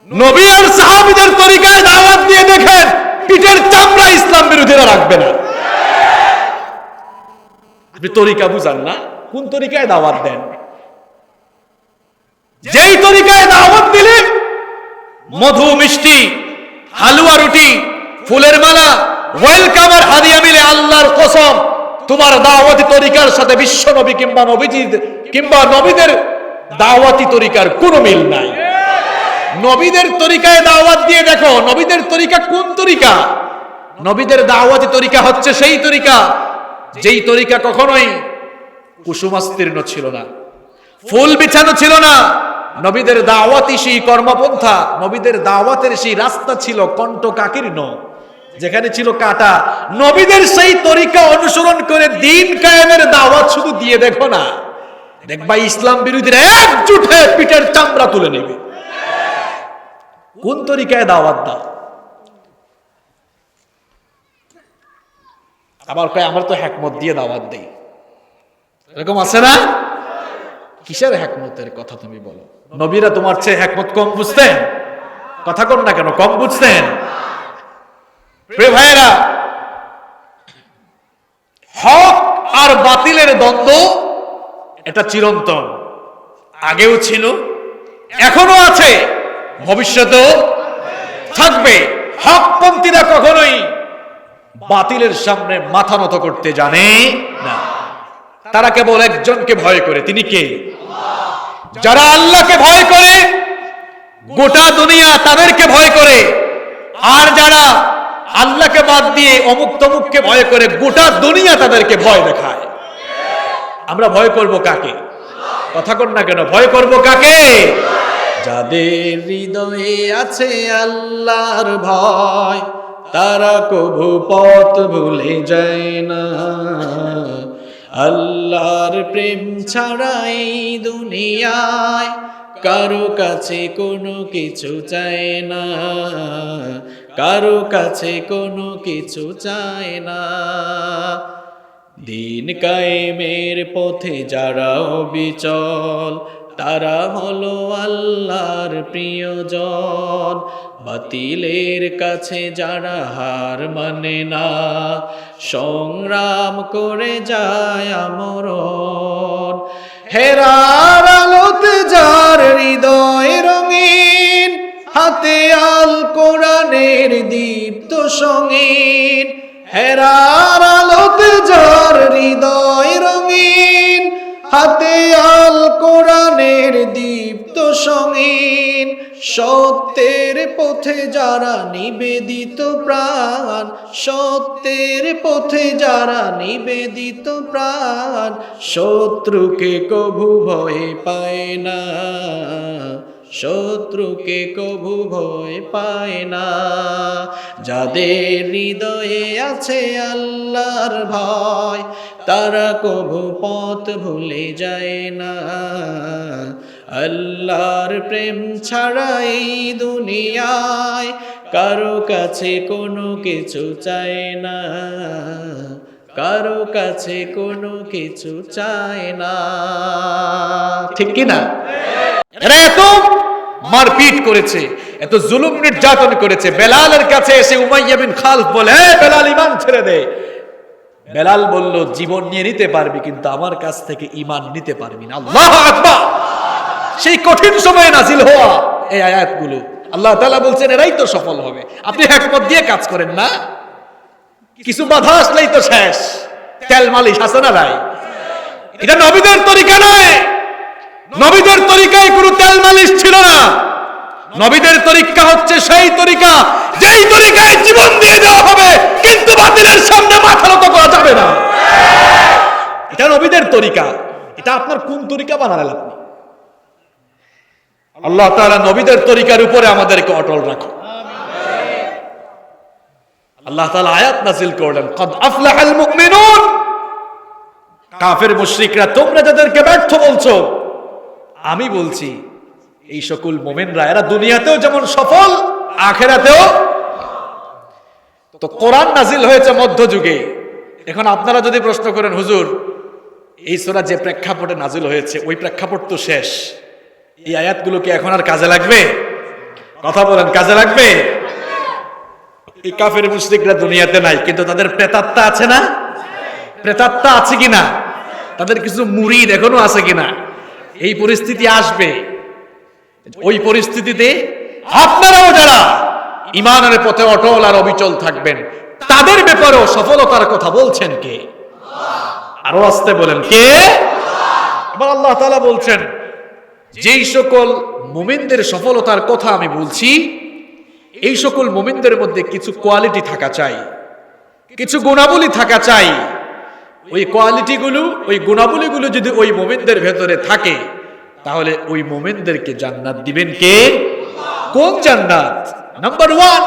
নবী আর সাহাবীদের তরিকায় দাওয়াত দিয়ে দেখেন, পিঠের চামড়া ইসলাম বিরোধীরা রাখবে না। আপনি তরিকা বুঝান না, কোন তরিকায় দাওয়াত দেন? যেই তরিকায় দাওয়াত দিলে মধু মিষ্টি, হালুয়া রুটি, ফুলের মালা, ওয়েলকাম আর হাদিয়া মিলে, আল্লাহর কসম তোমার দাওয়াতি তরিকার সাথে বিশ্ব নবী কিংবা নবীদের দাওয়াতি তরিকার কোনো মিল নাই। নবীদের তরিকায় দাওয়াত দিয়ে দেখো, নবীদের তরিকা কোন তরিকা? নবীদের দাওয়াতি তরিকা হচ্ছে সেই তরিকা যেই তরিকা কখনোই কুসুমাস্তীর্ণ ছিল না, ফুল বিছানো ছিল না। নবীদের দাওয়াতি সেই কর্মপন্থা, নবীদের দাওয়াতের সেই রাস্তা ছিল কণ্টকাকীর্ণ, যেখানে ছিল কাটা। নবীদের সেই তরিকা অনুসরণ করে দিন কায়েমের দাওয়াত শুধু দিয়ে দেখো না, দেখবা ইসলাম বিরোধীরা একজুট হয়ে পিঠের চামড়া তুলে নেবে। কোন তরিকায় দাওয়াত দাও? আবার কয় আমরা তো হ্যাকমত দিয়ে দাওয়াত দেই, এরকম আছে না? কিসের হ্যাকমতের কথা তুমি বলো? নবীরা তোমার চেয়ে হ্যাকমত কম বুঝতেন? কথা কর না কেন, কম বুঝতেন? প্রিয় ভাইয়েরা, হক আর বাতিলের দ্বন্দ্ব এটা চিরন্তন, আগেও ছিল, এখনো আছে, ভবিষ্যতেও থাকবে। হকপন্থীরা কখনোই বাতিলের সামনে মাথা নত করতে জানে না। তারা কেবল একজনকে ভয় করে, তিনি কে? যারা আল্লাহকে ভয় করে গোটা দুনিয়া তাদেরকে ভয় করে, আর যারা আল্লাহকে বাদ দিয়ে অমুক তমুককে ভয় করে গোটা দুনিয়া তাদেরকে ভয় দেখায়। আমরা ভয় করব কাকে? কথা কন না কেন, ভয় করব কাকে? যাদের হৃদয়ে আছে আল্লাহর ভয়, তারা কভু পথ ভুলে যায় না। আল্লাহর প্রেম ছাড়া এই দুনিয়ায় কারো কাছে কোনো কিছু চায় না, কারো কাছে কোনো কিছু চায় না। দিন কায়েমের পথে যারা অবিচল, তারা হলো আল্লাহর প্রিয়জন। বাতিলের কাছে যারা হার মানে না, সংগ্রাম করে যায় আমরণ। হেরার আলোতে যার হৃদয় রঙিন, হাতে আল কোরআনের দীপ্ত সঙ্গীন। হেরার আলোতে যার হৃদয় রঙিন, হাতে আল কোরআনের দীপ্ত সঙ্গীন। সত্যের পথে যারা নিবেদিত প্রাণ, সত্যের পথে যারা নিবেদিত প্রাণ, শত্রুকে কভু ভয় পায় না, শত্রুকে কভু ভয় পায় না। যাদের হৃদয়ে আছে আল্লাহর ভয়, তারা কভু পথ ভুলে যায় না। আল্লাহর প্রেম ছাড়া এই দুনিয়ায় কারো কাছে কোনো কিছু চায় না, কারো কাছে কোনো কিছু চায় না। ঠিক কি না? এরা এত মারপিট করেছে, এত জুলুম নির্যাতন করেছে। বেলালের কাছে এসে উমাইয়া বিন খালফ বলে, বেলাল ঈমান ছেড়ে দে। বেলাল বলল, জীবন নিয়ে নিতে পারবি কিন্তু আমার কাছ থেকে ঈমান নিতে পারবি না। আল্লাহু আকবার। সেই কঠিন সময়ে নাজিল হওয়া এই আয়াতগুলো, আল্লাহ তাআলা বলছেন এরাই তো সফল হবে। আপনি হিকমত দিয়ে কাজ করেন না, কিছু বাধা আসলেই তো শেষ। তেল মালিশ আছে না নাই? এটা নবীদের তরিকা নয়। নবীদের তরিকায় কোনো তেল মালিশ ছিল না। নবীদের তরিকা হচ্ছে সেই তরিকা যেই তরিকায় জীবন দিয়ে দেওয়া হবে, কিন্তু বাতিলের সামনে মাথা নত করা যাবে না। এটা নবীদের তরিকা। এটা আপনার কোন তরিকা বানালেন আপনি? আল্লাহ তাআলা নবীদের তরিকার উপরে আমাদেরকে অটল রাখুন। আল্লাহ তাআলা আয়াত নাযিল করলেন, কদ আফলাহাল মুমিনুন। কাফের মুশরিকরা, তোমরা যাদেরকে ব্যর্থ বলছো, আমি বলছি এই সকল মুমিনরা, এরা দুনিয়াতেও যেমন সফল, আখিরাতেও। তো কোরআন নাজিল হয়েছে মধ্যযুগে। এখন আপনারা যদি প্রশ্ন করেন, হুজুর এই সূরা যে প্রেক্ষাপটে নাজিল হয়েছে ওই প্রেক্ষাপট তো শেষ, এই আয়াতগুলো কি এখন আর কাজে লাগবে? কথা বলেন, কাজে লাগবে? এই কাফের মুশরিকরা দুনিয়াতে নাই, কিন্তু তাদের প্রেতাত্মা আছে না? প্রেতাত্মা আছে কিনা? তাদের কিছু মুরিদ এখনো আছে কিনা? এই পরিস্থিতি আসবে। ওই পরিস্থিতিতে আপনারাও যারা ঈমানের পথে অটল আর অবিচল থাকবেন, তাদের ব্যাপারেও সফলতার কথা বলছেন কে? আরো আসতে বলেন, কে? এবার আল্লাহ তাআলা বলছেন, যেই সকল মুমিনদের সফলতার কথা আমি বলছি, এই সকল মুমিনদের মধ্যে কিছু কোয়ালিটি থাকা চাই, কিছু গুণাবলী থাকা চাই। ওই কোয়ালিটিগুলো, ওই গুণাবলীগুলো যদি ওই মুমিনদের ভেতরে থাকে, তাহলে ওই মুমিনদেরকে জান্নাত দিবেন কে? কোন জান্নাত? নাম্বার 1,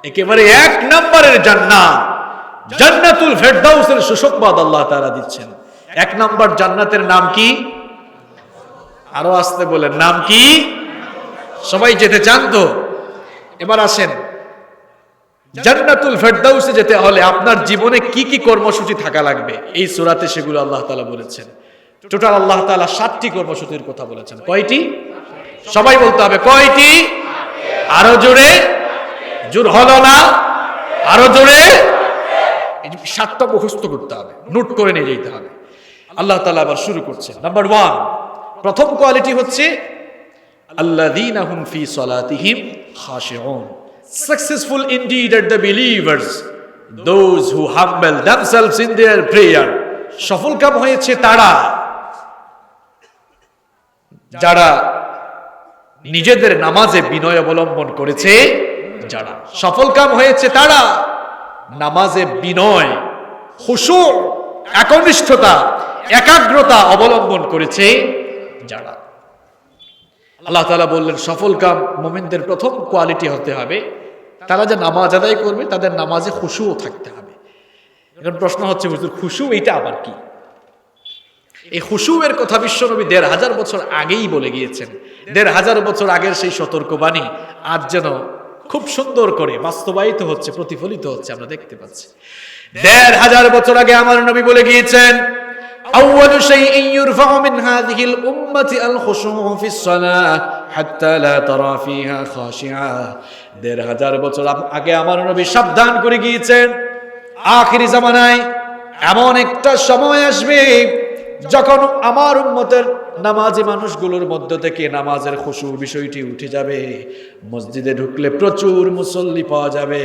একেবারে 1 নম্বরের জান্নাত, জান্নাতুল ফেরদাউসের সুসংবাদ আল্লাহ তাআলা দিচ্ছেন। 1 নম্বর জান্নাতের নাম কি? আরো আসতে বলেন, নাম কি? সবাই যেতে চান তো? এবার আসেন, জান্নাতুল ফেরদাউসে যেতে হলে আপনার জীবনে কি কি কর্মসূচি থাকা লাগবে, এই সূরাতে সেগুলো আল্লাহ তাআলা বলেছেন। টোটাল আল্লাহ তাআলা 7টি কর্মসূচির কথা বলেছেন। কয়টি? সবাই বলতে হবে, কয়টি? আরো জোরে, জোর হলো না, আরো জোরে। এই 7টা মুখস্থ করতে হবে, নোট করে নিয়ে যেতে হবে। আল্লাহ তাআলা আবার শুরু করছেন। নাম্বার 1, প্রথম কোয়ালিটি হচ্ছে আল্লাযীনা হুম ফি সালাতিহিম খাশিউন। Successful indeed are the believers, those who humble themselves in their prayer. সফলকাম হয়েছে তারা যারা নিজেদের নামাজে বিনয় অবলম্বন করেছে, যারা সফলকাম হয়েছে তারা নামাজে বিনয়, খুশু, একনিষ্ঠতা, একাগ্রতা অবলম্বন করেছে যারা। আল্লাহ তাআলা বললেন সফলকাম মুমিনদের প্রথম কোয়ালিটি হতে হবে তারা যে নামাজ আদায় করবে তাদের নামাজে খুশুও থাকতে হবে। এখন প্রশ্ন হচ্ছে হুজুর খুশু এটা আবার কি? এই খুশুয়ের কথা বিশ্বনবী ১৫০০ বছর আগেই বলে গিয়েছেন। ১৫০০ বছর আগের সেই সতর্কবাণী আজ যেন খুব সুন্দর করে বাস্তবায়িত হচ্ছে, প্রতিফলিত হচ্ছে, আমরা দেখতে পাচ্ছি। ১৫০০ বছর আগে আমার নবী বলে গিয়েছেন আউয়ালু শাইইন ইউরফাউ মিন হাযিহিল উম্মতি আল খুশুউ ফিস সালাহ হাত্তা লা তারা ফিহা খাশিআ। ১৫০০ বছর আগে আমার নবী সাবধান করে গিয়েছেন আখিরি জামানায় এমন একটা সময় আসবে যখন আমার উম্মতের নামাজি মানুষগুলোর মধ্য থেকে নামাজের খুশু বিষয়টি উঠে যাবে। মসজিদে ঢুকলে প্রচুর মুসল্লি পাওয়া যাবে,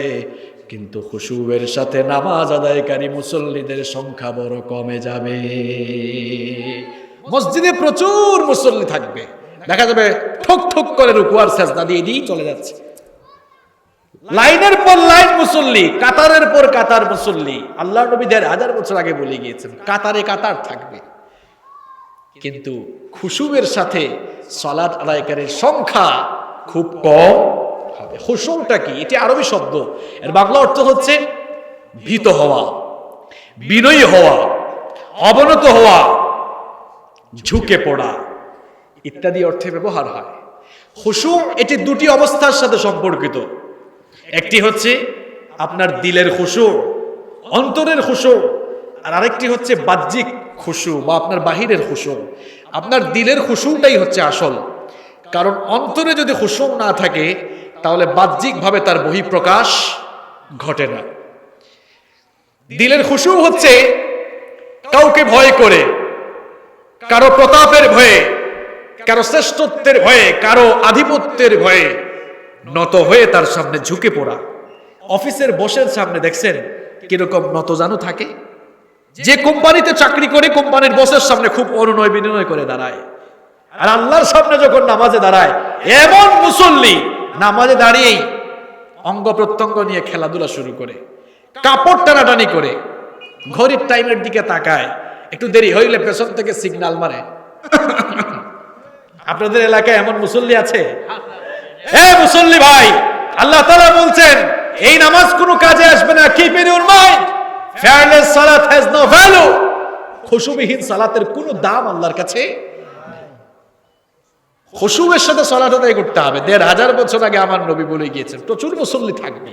কিন্তু খুশুয়ের সাথে নামাজ আদায়কারী মুসল্লিদের সংখ্যা বড় কমে যাবে। মসজিদে প্রচুর মুসল্লি থাকবে, দেখা যাবে ঠক ঠক করে রুকু আর সাজদা দিয়ে দিয়ে চলে যাচ্ছে। লাইনের পর লাইন মুসল্লি, কাতারের পর কাতার মুসল্লি। আল্লাহর নবী ১৫০০ বছর আগে বলে গিয়েছেন কাতারে কাতার থাকবে, কিন্তু খুশুয়ের সাথে সালাত আদায়কারীর সংখ্যা খুব কম হবে। খুশুটা কি? এটি আরবি শব্দ, এর বাংলা অর্থ হচ্ছে ভীত হওয়া, বিনয়ী হওয়া, অবনত হওয়া, ঝুঁকে পড়া ইত্যাদি অর্থে ব্যবহার হয়। খুশু এটি দুটি অবস্থার সাথে সম্পর্কিত। একটি হচ্ছে আপনার দিলের খুশু, অন্তরের খুশু, আর আরেকটি হচ্ছে বাহ্যিক খুশু বা আপনার বাহিরের খুশু। আপনার দিলের খুশুটাই হচ্ছে আসল, কারণ অন্তরে যদি খুশু না থাকে তাহলে বাহ্যিকভাবে তার বহিঃপ্রকাশ ঘটে না। দিলের খুশু হচ্ছে কাউকে ভয় করে, কারো প্রতাপের ভয়ে, কারো শ্রেষ্ঠত্বের ভয়ে, কারো আধিপত্যের ভয়ে নত হয়ে তার সামনে ঝুঁকে পড়া। অফিসের বসের সামনে দেখছেন কিরকম নত জানু থাকে? যে কোম্পানিতে চাকরি করে কোম্পানির বসের সামনে খুব অনুনয় বিনয় করে দাঁড়ায়, আর আল্লাহর সামনে যখন নামাজে দাঁড়ায় এমন মুসল্লি নামাজে দাঁড়িয়েই অঙ্গ প্রত্যঙ্গ নিয়ে খেলাধুলা শুরু করে, কাপড় টানাটানি করে, ঘড়ির টাইমের দিকে তাকায়, একটু দেরি হইলে পেছন থেকে সিগন্যাল মারে। আপনাদের এলাকায় এমন মুসল্লি আছে? মুসল্লি ভাই, আল্লাহ তাআলা বলছেন এই নামাজ কোনো কাজে আসবে না। Keep in your mind, fearless সালাত হ্যাজ নো ভ্যালু। খুশুবিহীন সালাতের কোনো দাম আল্লাহর কাছে। খুশুয়ের সাথে সালাত আদায় করতে হবে। ১৫০০ বছর আগে আমার নবী বলে গিয়েছেন প্রচুর মুসল্লি থাকবে,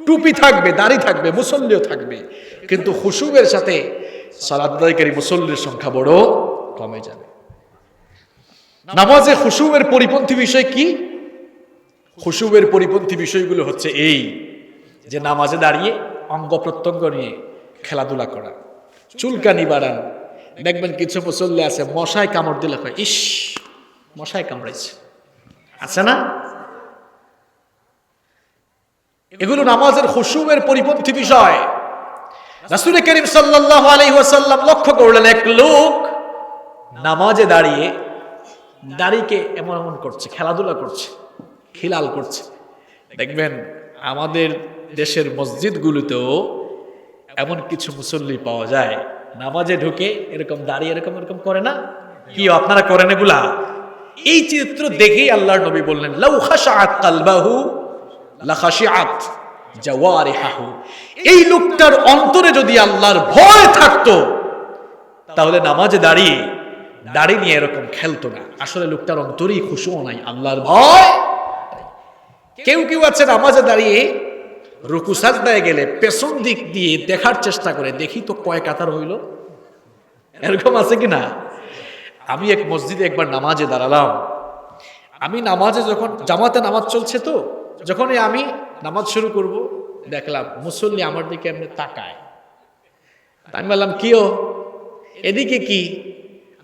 টুপি থাকবে, দাড়ি থাকবে, মুসল্লিও থাকবে, কিন্তু খুশুয়ের সাথে সালাত আদায়কারী মুসল্লির সংখ্যা বড় কমে যাবে। নামাজে খুশুয়ের পরিপন্থী বিষয় কি? খুশুয়ের পরিপন্থী বিষয়গুলো হচ্ছে এই যে নামাজে দাঁড়িয়ে অঙ্গ প্রত্যঙ্গ নিয়ে খেলাধুলা করা, চুলকানি বাড়ান। দেখবেন কিছু মুসল্লি আছে মশায় কামড় দিলে কয় ইস মশায় কামড়াইছে, আছে না? এগুলো নামাজের খুশুয়ের পরিপন্থী বিষয়। রাসূল করিম সাল্লাল্লাহু আলাইহি ওয়াসাল্লাম লক্ষ্য করলেন এক লোক নামাজে দাঁড়িয়ে দাড়িকে এমন এমন করছে, খেলাধুলা করছে, খিলাল করছে। দেখবেন আমাদের দেশের মসজিদগুলোতেও এমন কিছু মুসল্লি পাওয়া যায় নামাজে ঢুকে এরকম দাঁড়িয়ে এরকম এরকম করে না? কি আপনারা করেন এগুলা? এই চিত্র দেখেই আল্লাহর নবী বললেন লাউ খাশাআত কালবাহু লা খাশিআত জাওয়ারিহু। এই লোকটার অন্তরে যদি আল্লাহর ভয় থাকতো তাহলে নামাজে দাঁড়িয়ে দাড়ি নিয়ে এরকম খেলতো না। আসলে লোকটার অন্তরেই খুশু নাই, আল্লাহর ভয়। কেউ কেউ আছে নামাজে দাঁড়িয়ে রুকু সাজদায় গেলে পেছন দিক দিয়ে দেখার চেষ্টা করে, দেখি তো কয় কাতার হইল। এরকম আছে কি না? আমি এক মসজিদে একবার নামাজে দাঁড়ালাম। আমি নামাজে যখন জামাতে নামাজ চলছে, তো যখনই আমি নামাজ শুরু করব দেখলাম মুসল্লি আমার দিকে এমনি তাকায়। আমি বললাম কিও এদিকে কি?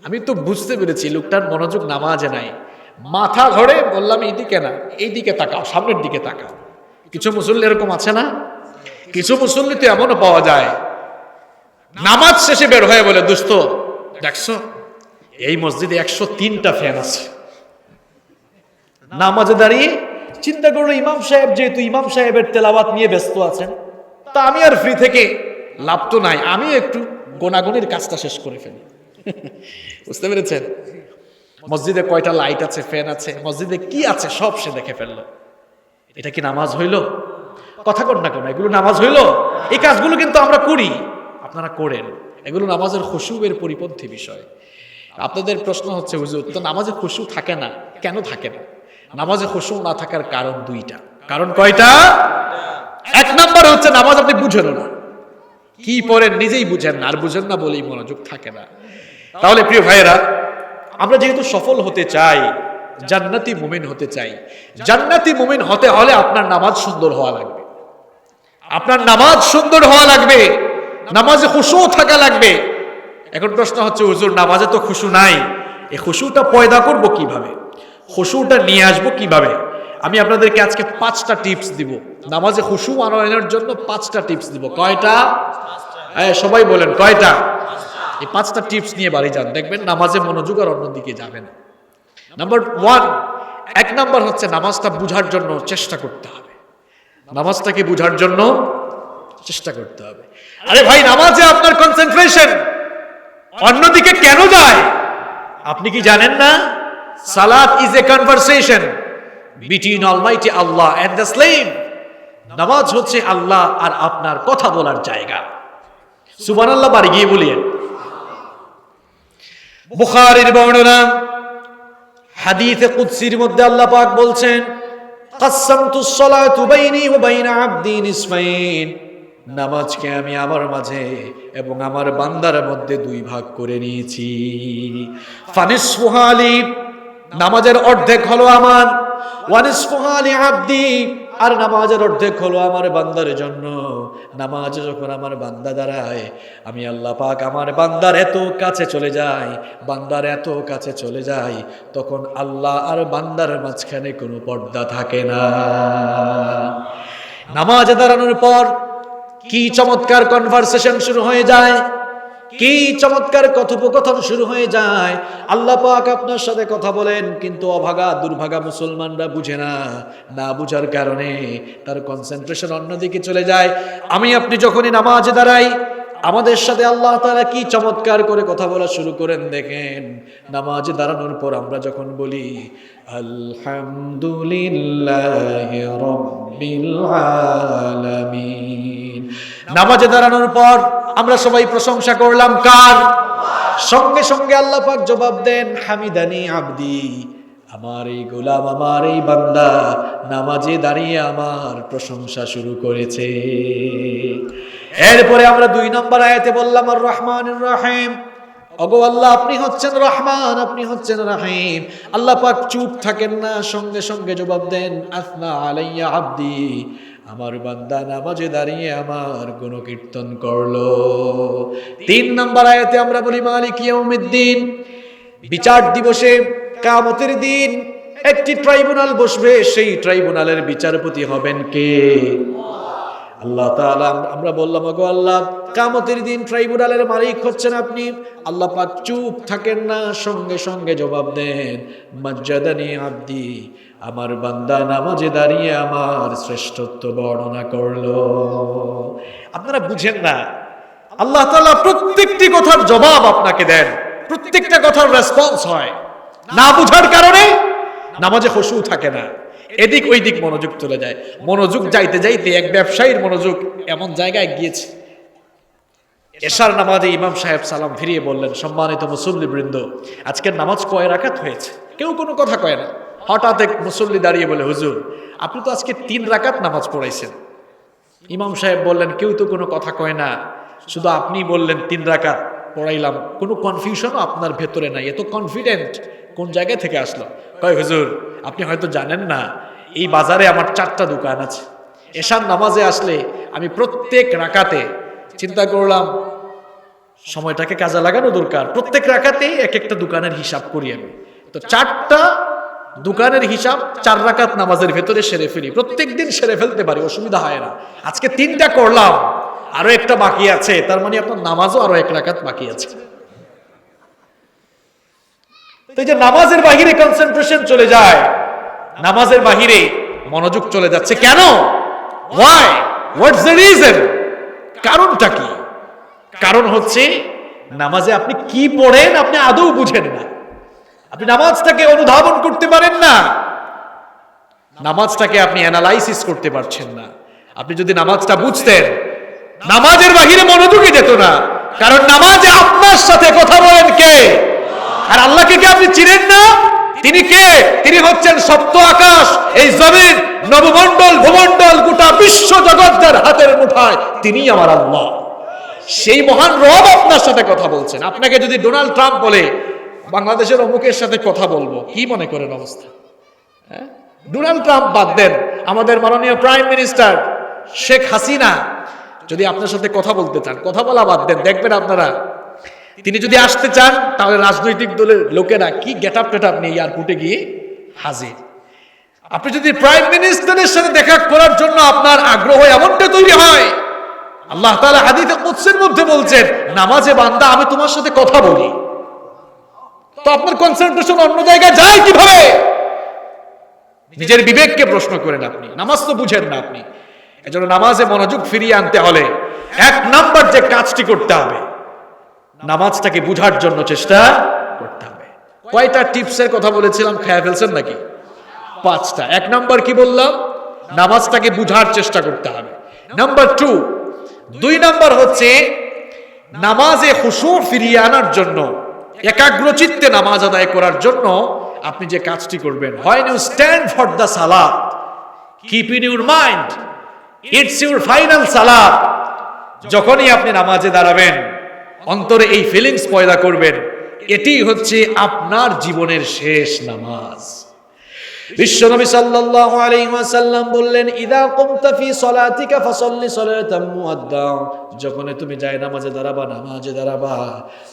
আমি তো বুঝতে পেরেছি লোকটার মনোযোগ নামাজে নাই। মাথা ধরে বললাম এইদিকে না, এইদিকে তাকাও, সামনের দিকে তাকাও। কিছু মুসল্লি এরকম আছে না? কিছু মুসল্লি তো এমনও পাওয়া যায়, নামাজ শেষে বের হয়ে বলে, দোস্ত দেখছো এই মসজিদে 103টা ফ্যান আছে। নামাজে দাঁড়িয়ে চিন্তা করলো, ইমাম সাহেব যেহেতু ইমাম সাহেবের তেলাওয়াত নিয়ে ব্যস্ত আছেন, তা আমি আর ফ্রি থেকে লাভ তো নাই, আমি একটু গোনাগুনির কাজটা শেষ করে ফেলি। বুঝতে পেরেছেন? মসজিদে কয়টা লাইট আছে, ফ্যান আছে, মসজিদে কি আছে সব সে দেখে ফেললো। এটা কি নামাজ হইল? কথা কর না কেন, এগুলো নামাজ হইল? এই কাজগুলো কিন্তু আমরা করি, আপনারা করেন, এগুলো নামাজের খুশুয়ের পরিপন্থী বিষয়। আপনাদের প্রশ্ন হচ্ছে, হুজুর তো নামাজে খুশু থাকে না, কেন থাকে না? নামাজে খুশু না থাকার কারণ দুইটা। কারণ কয়টা? এক নাম্বার হচ্ছে নামাজ আপনি বুঝেন না, কি পড়েন নিজেই বুঝেন না, আর বুঝেন না বলেই মনোযোগ থাকে না। তাহলে প্রিয় ভাইয়েরা, আমরা যেহেতু সফল হতে চাই, জান্নাতি মুমিন হতে চাই, জান্নাতি মুমিন হতে হলে আপনার নামাজ সুন্দর হওয়া লাগবে, আপনার নামাজ সুন্দর হওয়া লাগবে, নামাজে খুশু থাকা লাগবে। এখন প্রশ্ন হচ্ছে, হুজুর নামাজে তো খুশু নাই, এই খুশুটা পয়দা করব কিভাবে, খুশুটা নিয়ে আসবো কিভাবে? আমি আপনাদেরকে আজকে 5টা টিপস দিব, নামাজে খুশু আনয়নের জন্য 5টা টিপস দিব। কয়টা? সবাই বলেন কয়টা? এই 5টা টিপস নিয়ে বাড়ি যান, দেখবেন নামাজে মনোযোগ আর অন্যদিকে যাবে না। নাম্বার 1, 1 নাম্বার হচ্ছে নামাজটা বুঝার জন্য চেষ্টা করতে হবে, নামাজটাকে বুঝার জন্য চেষ্টা করতে হবে। আরে ভাই, নামাজে আপনার কনসেন্ট্রেশন অন্যদিকে কেন যায় আপনি কি জানেন না? সালাত is a conversation between almighty Allah and the slave. নামাজ হচ্ছে আল্লাহ আর আপনার কথা বলার জায়গা। সুবহানাল্লাহ বাড়ি গিয়ে বলিয়েন। বুখারীর বর্ণনা, হাদিসে কুদসির মধ্যে আল্লাহ পাক বলছেন, কাসসামতুস সালাতু বাইনি ওয়া বাইনা আবদি নিসফাইন, নামাজকে আমি আমার মাঝে এবং আমার বান্দার মধ্যে 2 ভাগ করে নিয়েছি। ফানিসফুহা লি, নামাজের অর্ধেক হলো আমার, ওয়ানিসফুহা লি আবদি, আর নামাজের অর্ধেক হলো আমার বান্দার জন্য। নামাজে যখন আমার বান্দা দাঁড়ায়, আমি আল্লাহ পাক আমার বান্দার এত কাছে চলে যাই, বান্দার এত কাছে চলে যাই, তখন আল্লাহ আর বান্দার মাঝখানে কোনো পর্দা থাকে না। নামাজে দাঁড়ানোর পর কি চমৎকার কনভারসেশন শুরু হয়ে যায়, কি চমৎকার কথোপকথন শুরু হয়ে যায়। আল্লাহ পাক আপনার সাথে কথা বলেন, কিন্তু অভাগা দুর্ভাগা মুসলমানরা বুঝে না, না বুঝার কারণে তার কনসেন্ট্রেশন অন্যদিকে চলে যায়। আমি আপনি যখনই নামাজে দাঁড়াই, আমাদের সাথে আল্লাহ তাআলা কি চমৎকার করে কথা বলা শুরু করেন দেখেন। নামাজে দাঁড়ানোর পর আমরা যখন বলি আলহামদুলিল্লাহি রাব্বিল আলামিন, নামাজে দাঁড়ানোর পর আমরা সবাই প্রশংসা করলাম কার? সঙ্গে সঙ্গে আল্লাহ পাক জবাব দেন, হামিদানি আবদি, আমার এই গোলাম, আমার এই বান্দা নামাজে দাঁড়িয়ে আমার প্রশংসা শুরু করেছে। এরপরে আমরা 2 নম্বর আয়াতে বললাম আর রহমানির রহিম, ওগো আল্লাহ আপনি হচ্ছেন রহমান, আপনি হচ্ছেন রহিম। আল্লাহ পাক চুপ থাকেন না, সঙ্গে সঙ্গে জবাব দেন, আসনা আলাইয়া আবদি, আমার বান্দা নামাজে দাঁড়িয়ে আমার গুণকীর্তন করলো। 3 নম্বর আয়াতে আমরা বলি মালিক ইয়াউমিদ্দিন, বিচার দিবসে কিয়ামতের দিন একটি ট্রাইব্যুনাল বসবে, সেই ট্রাইব্যুনালের বিচারপতি হবেন কে? আল্লাহ তাআলা। আমরা বললাম, ওগো আল্লাহ কিয়ামতের দিন ট্রাইব্যুনালের মালিক হচ্ছেন আপনি। আল্লাহ পাক চুপ থাকেন না, সঙ্গে সঙ্গে জবাব দেন, মাজ্জাদানি আবদি, আমার বান্দা নামাজে দাঁড়িয়ে আমার শ্রেষ্ঠত্ব বর্ণনা করলো। আপনারা বুঝেন না, আল্লাহ তাআলা প্রত্যেকটি কথার জবাব আপনাকে দেন, প্রত্যেকটা কথার রেসপন্স হয়। না বুঝার কারণে নামাজে খুশু থাকে না, এদিক ওই দিক মনোযোগ চলে যায়। মনোযোগ যাইতে যাইতে এক ব্যবসায়ীর মনোযোগ এমন জায়গায় গিয়েছে, এশার নামাজে ইমাম সাহেব সালাম ফিরিয়ে বললেন, সম্মানিত মুসল্লি বৃন্দ, আজকের নামাজ কয় রাকাত হয়েছে? কেউ কোনো কথা কয় না। হঠাৎ এক মুসল্লি দাঁড়িয়ে বলে, হুজুর আপনি তো আজকে 3 রাকাত নামাজ পড়াইছেন। ইমাম সাহেব বললেন, কেউ তো কোনো কথা কয় না, শুধু আপনি বললেন 3 রাকাত পড়াইলাম, কোনো কনফিউশনও আপনার ভেতরে নাই, এত কনফিডেন্ট কোন জায়গা থেকে আসলো? কয়, হুজুর আপনি হয়তো জানেন না, এই বাজারে আমার 4টা দোকান আছে। এশার নামাজে আসলে আমি প্রত্যেক রাকাতে চিন্তা করলাম সময়টাকে কাজে লাগানো দরকার, প্রত্যেক রাকাতেই এক একটা দোকানের হিসাব করি আমি। তো 4টা দোকানের হিসাব 4 রাকাত নামাজের ভেতরে সেরে ফেলি, প্রত্যেকদিন সেরে ফেলতে পারি, অসুবিধা হয় না। আজকে 3টা করলাম, আরো একটা বাকি আছে, তার মানে আপনার নামাজও আরো 1 রাকাত বাকি আছে। তো এই যে নামাজের বাহিরে কনসেন্ট্রেশন চলে যায়, নামাজের বাহিরে মনোযোগ চলে যাচ্ছে কেন? Why? What's the reason? কারণটা কি? কারণ হচ্ছে নামাজে আপনি কি পড়েন আপনি আদৌ বুঝেন না, আপনি নামাজটাকে অনুধাবন করতে পারেন না, নামাজটাকে আপনি অ্যানালাইসিস করতে পারছেন না। আপনি যদি নামাজটা বুঝতেন, নামাজের বাহিরে মনোযোগই যেত না, কারণ নামাজে আপনার সাথে কথা বলেন কে? আর আল্লাহকে কি আপনি চিনেন না? তিনি কে? তিনি হচ্ছেন সপ্ত আকাশ, এই জমিন, নবমণ্ডল, ভূমণ্ডল, গোটা বিশ্ব জগৎ যার হাতের মুঠায়, তিনিই আমার আল্লাহ। সেই মহান রব আপনার সাথে কথা বলছেন। আপনাকে যদি ডোনাল্ড ট্রাম্প বলে বাংলাদেশের অমুকের সাথে কথা বলবো, কি মনে করেন অবস্থা? হ্যাঁ, ডোনাল্ড ট্রাম্প বাদ দেন, আমাদের মাননীয় প্রাইম মিনিস্টার শেখ হাসিনা যদি আপনার সাথে কথা বলতে চান, কথা বলা বাদ দেন, দেখবেন আপনারা তিনি যদি আসতে চান তাহলে রাজনৈতিক দলের লোকেরা কি গেটআপ টেটআপ নিয়ে এয়ারপোর্টে গিয়ে হাজির। আপনি যদি প্রাইম মিনিস্টারের সাথে দেখা করার জন্য আপনার আগ্রহ এমনটা তৈরি হয়, আল্লাহ তাআলা হাদিসে কুদসির মধ্যে বলছেন, নামাজে বান্দা আমি তোমার সাথে কথা বলি, তো আপনার কনসেন্ট্রেশন অন্য জায়গায় যায় কিভাবে? নিজের বিবেককে প্রশ্ন করেন, আপনি নামাজ তো বুঝেন না আপনি। এজন্য নামাজে মনোযোগ ফিরিয়ে আনতে হলে 1 নাম্বার যে কাজটি করতে হবে, নামাজটাকে বুঝার জন্য চেষ্টা করতে হবে। কয়টা টিপসের কথা বলেছিলাম, খেয়াল ফেলছেন নাকি? 5টা। 1 নাম্বার কি বললাম? নামাজটাকে বুঝার চেষ্টা করতে হবে। নাম্বার 2 নাম্বার হচ্ছে নামাজে খুশু ফিরিয়ে আনার জন্য, একাগ্র চিত্তে নামাজ আদায় করার জন্য আপনি যে কাজটি করবেন, when you stand for the salat, keep in your mind it's your final salat। যখনই আপনি নামাজে দাঁড়াবেন, অন্তরে এই ফিলিংস পয়দা করবেন, এটি হচ্ছে আপনার জীবনের শেষ নামাজ। বিশ্বনবী সাল্লাল্লাহু আলাইহি ওয়াসাল্লাম বললেন, ইদা কুমতা ফি সলাতিকা ফাসাল্লি সালাতাম মুআদ্দা, যখন তুমি যায় নামাজে দাঁড়াবা,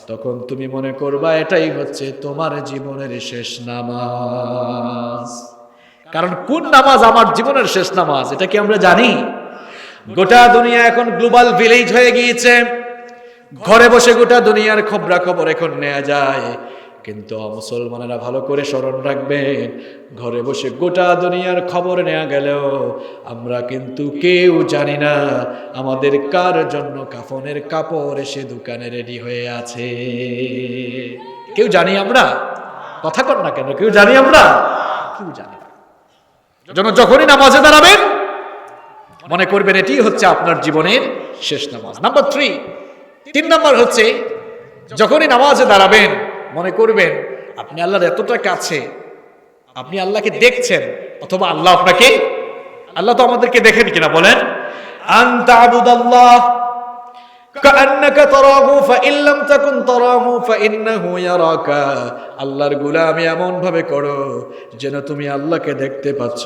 তখন তুমি মনে করবা এটাই হচ্ছে তোমার জীবনের শেষ নামাজ। কারণ কোন নামাজ আমার জীবনের শেষ নামাজ এটা কি আমরা জানি? গোটা দুনিয়া এখন গ্লোবাল ভিলেজ হয়ে গিয়েছে, ঘরে বসে গোটা দুনিয়ার খবরাখবর এখন নেওয়া যায়। কিন্তু মুসলমানেরা ভালো করে স্মরণ রাখবেন, ঘরে বসে গোটা দুনিয়ার খবর নেওয়া গেলেও আমরা কিন্তু কেউ জানি না আমাদের কার জন্য কাফনের কাপড় এসে দোকানে রেডি হয়ে আছে। কেউ জানি আমরা? কথা কর না কেন, কেউ জানি আমরা? কেউ জানি না। যখনই নামাজে দাঁড়াবেন মনে করবেন এটি হচ্ছে আপনার জীবনের শেষ নামাজ। নাম্বার 3 নাম্বার হচ্ছে যখনই নামাজে দাঁড়াবেন মনে করবেন আপনি আল্লাহর এতটা কাছে, আপনি আল্লাহকে দেখছেন, অথবা আল্লাহ আপনাকে, আল্লাহ তো আমাদেরকে দেখেন কিনা বলেন, আনতা আবুদাল্লাহ কাআন্নাকা তারাহু ফাইন লাম তাকুন তারাহু ফাইন্নাহু ইয়ারাকা। আল্লাহর গোলামি এমন ভাবে করো যেন তুমি আল্লাহকে দেখতে পাচ্ছ।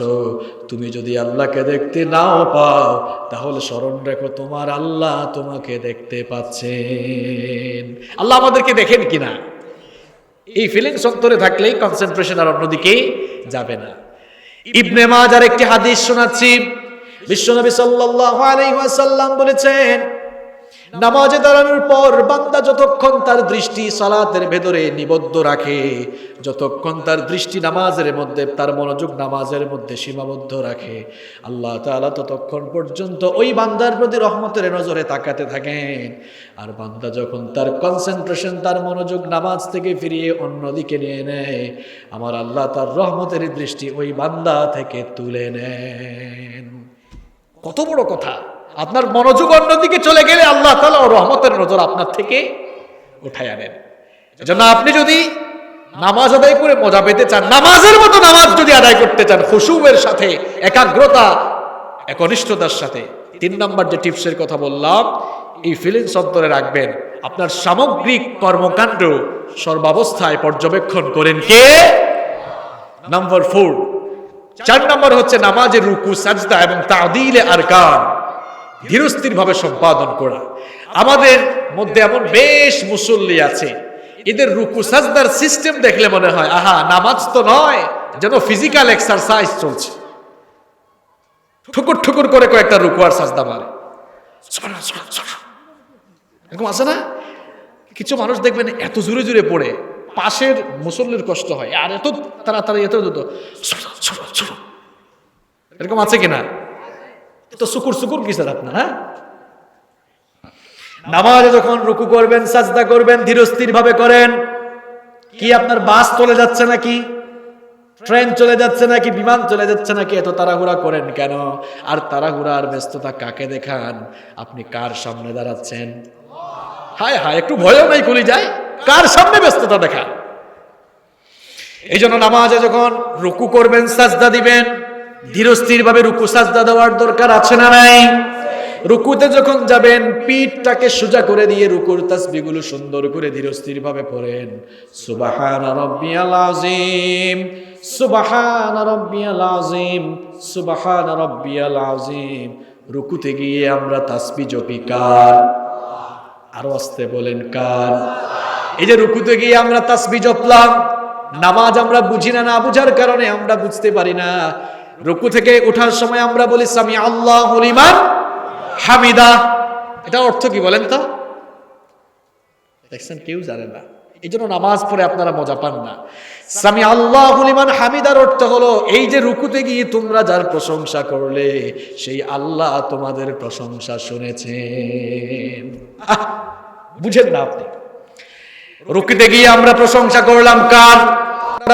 তুমি যদি আল্লাহকে দেখতে নাও পাও তাহলে স্মরণ রেখো তোমার আল্লাহ তোমাকে দেখতে পাচ্ছেন। আল্লাহ আমাদেরকে দেখেন কিনা, এই ফিলিংস অন্তরে থাকলেই কনসেন্ট্রেশন আর অন্যদিকে যাবে না। ইবনে মাজার একটি হাদিস শোনাচ্ছি। বিশ্বনবী সাল্লাল্লাহু আলাইহি ওয়াসাল্লাম বলেছেন, নামাজে দাঁড়ানোর পর বান্দা যতক্ষণ তার দৃষ্টি সালাতের ভেতরে নিবদ্ধ রাখে, যতক্ষণ তার দৃষ্টি নামাজের মধ্যে, তার মনোযোগ নামাজের মধ্যে সীমাবদ্ধ রাখে, আল্লাহ তাআলা ততক্ষণ পর্যন্ত ওই বান্দার প্রতি রহমতের নজরে তাকাতে থাকেন। আর বান্দা যখন তার কনসেন্ট্রেশন, তার মনোযোগ নামাজ থেকে ফিরিয়ে অন্যদিকে নিয়ে নেয়, আমার আল্লাহ তার রহমতের দৃষ্টি ওই বান্দা থেকে তুলে নেন। কত বড় কথা! আপনার মনোযোগ অন্যদিকে চলে গেলে আল্লাহ তাআলা রহমতের নজর আপনার থেকে উঠায় আনেন। এজন্য আপনি যদি নামাজ আদায় করে মজা পেতে চান, নামাজের মতো নামাজ যদি আদায় করতে চান খুশুয়ের সাথে, একাগ্রতা, একনিষ্ঠতার সাথে, 3 নাম্বার যে টিপসের কথা বললাম, এই ফিলিংস অন্তরে রাখবেন। আপনার সামগ্রিক কর্মকাণ্ড সর্বাবস্থায় পর্যবেক্ষণ করেন কে? নাম্বার 4 নাম্বার হচ্ছে নামাজের রুকু, সাজদা এবং তা'দিলে আরকান ধীরস্থির ভাবে সম্পাদন করা। আমাদের মধ্যে এমন বেশ মুসল্লি আছে, এদের রুকু সাজদার সিস্টেম দেখলে মনে হয় আহা নামাজ তো নয়, যেন ফিজিক্যাল এক্সারসাইজ চলছে। ঠুকুর ঠুকুর করে কয়েকটা রুকু আর সাজদা মারে, এরকম আছে না? কিছু মানুষ দেখবেন এত জোরে জোরে পড়ে পাশের মুসল্লির কষ্ট হয়, আর এত তাড়াতাড়ি এত দ্রুত, এরকম আছে কিনা? তো সুকুর সুকুর কিসের আপনার? হ্যাঁ, নামাজে যখন রুকু করবেন সাজদা করবেন ধীরস্থির ভাবে করেন। কি আপনার বাস চলে যাচ্ছে নাকি, ট্রেন চলে যাচ্ছে নাকি, বিমান চলে যাচ্ছে নাকি? এত তাড়াহুড়া করেন কেন? আর তাড়াহুড়া আর ব্যস্ততা কাকে দেখান? আপনি কার সামনে দাঁড়াচ্ছেন? হায় হায়, একটু ভয়ও নাই কলি যায়, কার সামনে ব্যস্ততা দেখান? এই জন্য নামাজে যখন রুকু করবেন সাজদা দিবেন ধীরস্থির ভাবে রুকু সাজদা দেওয়ার দরকার আছে না নাই? রুকুতে যখন যাবেন পিঠটাকে সোজা করে দিয়ে রুকুর তাসবিহগুলো সুন্দর করে ধীরস্থির ভাবে পড়েন। সুবহান রাব্বিয়াল আযীম, সুবহান রাব্বিয়াল আযীম, সুবহান রাব্বিয়াল আযীম। রুকুতে গিয়ে আমরা তাসবিহ জপি কার? আরো আস্তে বলেন কার? এই যে রুকুতে গিয়ে আমরা তাসবিহ জপলাম, নামাজ আমরা বুঝি না, না বুঝার কারণে আমরা বুঝতে পারি না। রুকু থেকে ওঠার সময় আমরা বলি সামি আল্লাহু লিমান হামিদা, এটা অর্থ কি বলেন তো? দেখছেন কেউ জানে না, এই জন্য নামাজ পড়ে আপনারা মজা পান না। সামি আল্লাহু লিমান হামিদার অর্থ হলো এই যে রুকুতে গিয়ে তোমরা যার প্রশংসা করলে সেই আল্লাহ তোমাদের প্রশংসা শুনেছেন। বুঝেন না আপনি? রুকুতে গিয়ে আমরা প্রশংসা করলাম কার?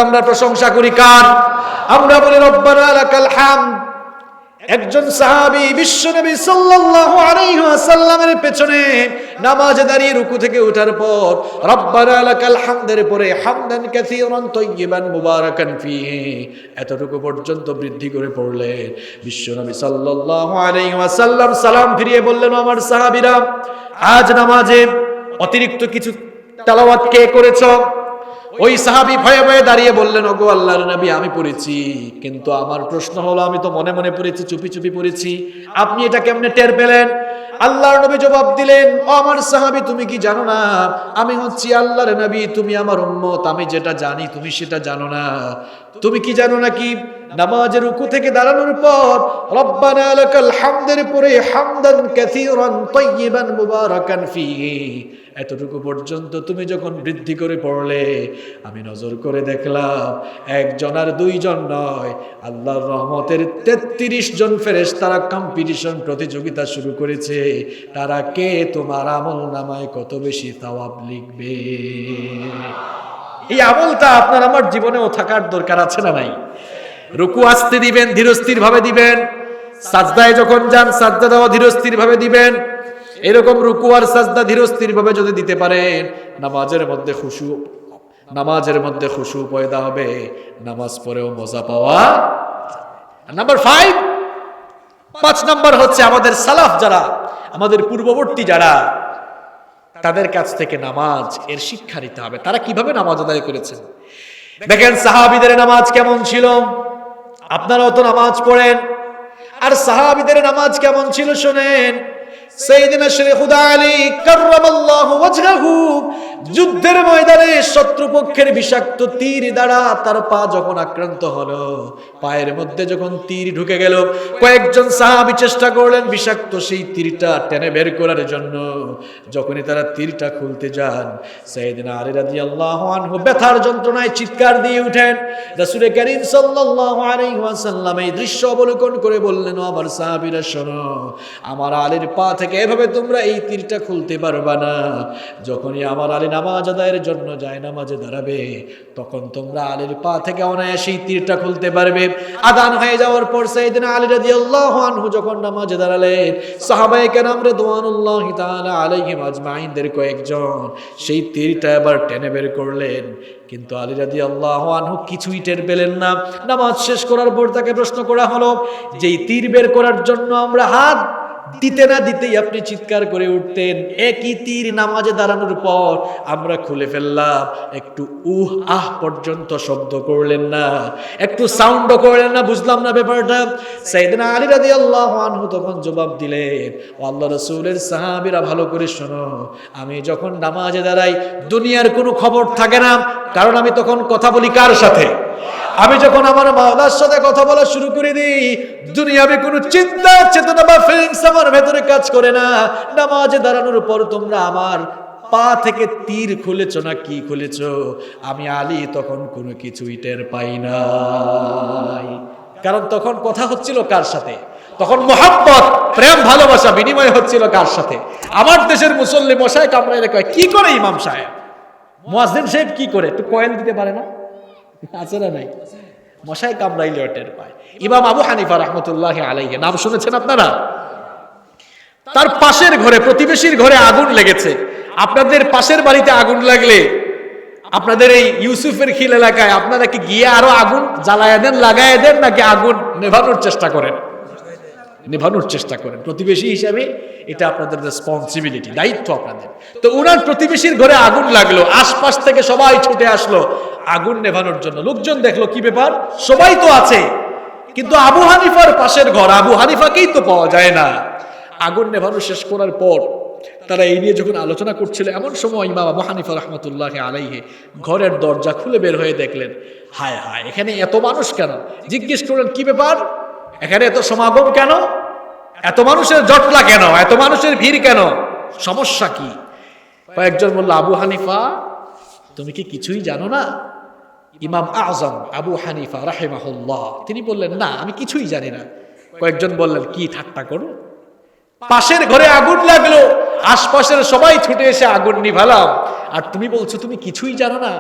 আমরা প্রশংসা করি কার? আমরা বলি রব্বানা লাকাল হামদ। একজন সাহাবী বিশ্বনবী সাল্লাল্লাহু আলাইহি ওয়াসাল্লামের পেছনে নামাজে দাঁড়িয়ে রুকু থেকে ওঠার পর রব্বানা লাকাল হামদের পরে হামদান কাসীরান তাইয়িবান মুবারাকান ফীহি এতটুকু পর্যন্ত বৃদ্ধি করে পড়লেন। বিশ্বনবী সাল্লাল্লাহু আলাইহি ওয়াসাল্লাম সালাম ফিরিয়ে বললেন, আমার সাহাবীরা, আজ নামাজে অতিরিক্ত কিছু তেলাওয়াত কে করেছ? ওই সাহাবী ভয়ে ভয়ে দাঁড়িয়ে বললেন, ওগো আল্লাহর নবী, আমি পড়েছি, কিন্তু আমার প্রশ্ন হলো আমি তো মনে মনে পড়েছি, চুপি চুপি পড়েছি, আপনি এটা কেমনে টের পেলেন? আল্লাহর নবী জবাব দিলেন, ও আমার সাহাবী, তুমি কি জানো না আমি হচ্ছি আল্লাহর নবী, তুমি আমার উম্মত, আমি যেটা জানি তুমি সেটা জানো না। তুমি কি জানো নাকি নামাজের রুকু থেকে দাঁড়ানোর পর রব্বানা লাকাল হামদের পরে হামদান কাসীরান তাইয়িবান মুবারাকান ফীহি এতটুকু পর্যন্ত তুমি যখন বৃদ্ধি করে পড়লে আমি নজর করে দেখলাম একজন আর দুইজন নয়, আল্লাহর রহমতের 33 জন ফেরেশতারা কম্পিটিশন প্রতিযোগিতা শুরু করেছে, তারা কে তোমার আমল নামায় কত বেশি সওয়াব লিখবে। এই আমলটা আপনার আমার জীবনেও থাকার দরকার আছে না নাই? রুকু আস্তে দিবেন, ধীরস্থির ভাবে দিবেন। সাজদায় যখন যান সাজদা দেওয়া ধীরস্থির ভাবে দিবেন। এরকম রুকু আর সাজদা ধীরস্থির ভাবে যদি দিতে পারেন নামাজের মধ্যে খুশু পয়দা হবে, নামাজ পড়েও মজা পাওয়া। নাম্বার 5 নাম্বার হচ্ছে আমাদের সালাফ যারা, আমাদের পূর্ববর্তী যারা, তাদের কাছ থেকে নামাজ এর শিক্ষা নিতে হবে। তারা কিভাবে নামাজ আদায় করেছেন দেখেন। সাহাবীদের নামাজ কেমন ছিল? আপনারাও তো নামাজ পড়েন, আর সাহাবীদের নামাজ কেমন ছিল শোনেন। সাইয়েদনা শরীফুদ্দৌলা আলী কাররামাল্লাহু ওয়াজহাহু যুদ্ধের ময়দানে শত্রুপক্ষের বিষাক্ত তীর দ্বারা তার পা যখন আক্রান্ত হলো, পায়ের মধ্যে যখন তীর ঢুকে গেল, কয়েকজন সাহাবী চেষ্টা করলেন বিষাক্ত সেই তীরটা টেনে বের করার জন্য। যখনই তারা তীরটা খুলতে যান, সাইয়েদনা আলী রাদিয়াল্লাহু আনহু ব্যথার যন্ত্রণায় চিৎকার দিয়ে উঠেন। রাসূল করিম সাল্লাল্লাহু আলাইহি ওয়াসাল্লাম এই দৃশ্য অবলোকন করে বললেন, ও আমার সাহাবীরা শোনো, আমার আলীর পা থেকে এভাবে তোমরা এই তীরটা খুলতে পারবা না। যখনই আমার আলী নামাজ আদায়ের জন্য যায় নামাজে দাঁড়াবে, তখন তোমরা আলীর পা থেকে অনায়াসেই তীরটা খুলতে পারবে। আযান হয়ে যাওয়ার পর সাইয়েদনা আলী রাদিয়াল্লাহু আনহু যখন নামাজে দাঁড়ালেন, সাহাবায়ে কেরাম রাদিয়াল্লাহু তাআলা আলাইহিম আজমাইনদের কয়েকজন সেই তীরটা এবার টেনে বের করলেন, কিন্তু আলী রাদিয়াল্লাহু আনহু কিছুই টের পেলেন না। নামাজ শেষ করার পর তাকে প্রশ্ন করা হলো যে এই তীর বের করার জন্য আমরা হাত দিতে না দিতেই আপনি চিৎকার করে উঠতেন, একই তীর নামাজে দাঁড়ানোর পর আমরা খুলে ফেললাম, একটু উহ আহ পর্যন্ত শব্দ করলেন না, একটু সাউন্ডও করলেন না, বুঝলাম না ব্যাপারটা। সাইয়েদনা আলী রাদিয়াল্লাহু আনহু তখন জবাব দিলেন, ও আল্লাহর রাসূলের সাহাবীরা ভালো করে শোনো, আমি যখন নামাজে দাঁড়াই দুনিয়ার কোনো খবর থাকে না, কারণ আমি তখন কথা বলি কার সাথে? আমি যখন আমার মাওলার সাথে কথা বলা শুরু করে দিই, দুনিয়াবি কোনো চিন্তা চেতনা বা ফিলিংস আমার ভেতরে কাজ করে না। নামাজে দাঁড়ানোর পর তোমরা আমার পা থেকে তীর খুলেছো না কি খুলেছো, আমি আলী তখন কোনো কিছুই টের পাই নাই। কারণ তখন কথা হচ্ছিল কার সাথে? তখন মোহাম্মত, প্রেম, ভালোবাসা বিনিময় হচ্ছিল কার সাথে? আমার দেশের মুসল্লি মশাই কামড়াইলে কয়, কি করে ইমাম সাহেব, মুয়াজ্জিন সাহেব কি করে? একটু কয়েল দিতে পারে না? আছে না নাই? মশাই কামড়াইলে টের পায়। ইমাম আবু হানিফা রাহমাতুল্লাহি আলাইহি, নাম শুনেছেন আপনারা? তার পাশের ঘরে, প্রতিবেশীর ঘরে আগুন লেগেছে। আপনাদের পাশের বাড়িতে আগুন লাগলে আপনাদের এই ইউসুফের খিল এলাকায় আপনারা কি গিয়ে আরো আগুন জ্বালায়া দেন, লাগায়া দেন, নাকি আগুন নেভানোর চেষ্টা করেন? নেভানোর চেষ্টা করেন। প্রতিবেশী হিসাবে এটা আপনাদের রেসপন্সিবিলিটি, দায়িত্ব আপনাদের। তো উনার প্রতিবেশীর ঘরে আগুন লাগলো, আশপাশ থেকে সবাই ছুটে আসলো আগুন নেভানোর জন্য। লোকজন দেখলো কি ব্যাপার, সবাই তো আছে, কিন্তু আবু হানিফার পাশের ঘর, আবু হানিফাকেই তো পাওয়া যায় না। আগুন নেভানো শেষ করার পর তারা এই নিয়ে যখন আলোচনা করছিল, এমন সময় ইমাম আবু হানিফা রাহমাতুল্লাহি আলাইহি ঘরের দরজা খুলে বের হয়ে দেখলেন, হায় হায়, এখানে এত মানুষ কেন? জিজ্ঞেস করলেন, কি ব্যাপার, এখানে এত সমাগম কেন, এত মানুষের জটলা কেন, এত মানুষের ভিড় কেন, সমস্যা কি? কয়েকজন বলল, আবু হানিফা তুমি কি কিছুই জানো না? ইমাম আযম আবু হানিফা রাহিমাহুল্লাহ তিনি বললেন, না আমি কিছুই জানি না। কয়েকজন বললেন, কি ঠাট্টা করো, পাশের ঘরে আগুন লাগলো, আশপাশের সবাই ছুটে এসে আগুন নিভালাম, আর তুমি বলছো তুমি কিছুই জানো না?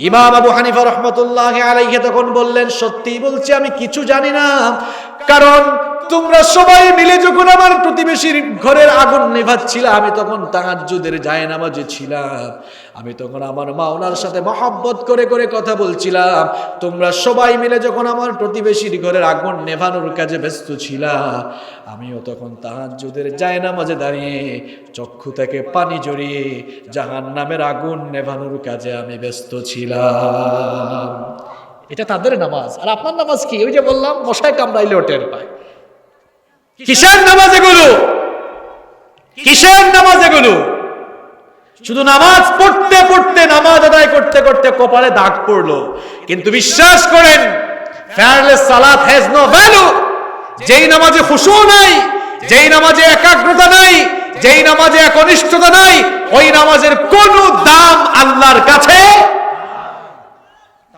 ইমাম আবু হানিফা রাহমাতুল্লাহি আলাইহি তখন বললেন, সত্যি বলছি আমি কিছু জানি না, কারণ তোমরা সবাই মিলে যখন আমার প্রতিবেশীর ঘরের আগুন নেভাচ্ছিলা, আমি তখন তাহাজ্জুদের জায়নামাজে ছিলাম, আমি তখন আমার মাওলার সাথে মহব্বত করে করে কথা বলছিলাম। তোমরা সবাই মিলে যখন আমার প্রতিবেশীর ঘরের আগুন নেভানোর কাজে ব্যস্ত ছিলা, আমিও তখন তাহাজ্জুদের জায়নামাজে দাঁড়িয়ে চক্ষু থেকে পানি জড়িয়ে জাহান্নামের আগুন নেভানোর কাজে আমি ব্যস্ত ছিলাম। এটা তাদের নামাজ। আর আপনার নামাজ কি? ওই যে বললাম, মশায় কামড়াইলেও টের পায়। কিসের নামাজ এগুলো? কিসের নামাজ এগুলো? শুধু নামাজ পড়তে পড়তে, নামাজ আদায় করতে করতে কপালে দাগ পড়লো। কিন্তু বিশ্বাস করেন, ফেয়ারলেস সালাত হ্যাজ নো ভ্যালু। যেই নামাজে খুশু নাই, যেই নামাজে একাগ্রতা নাই, যেই নামাজে একনিষ্ঠতা নাই, ওই নামাজের কোনো দাম আল্লাহর কাছে।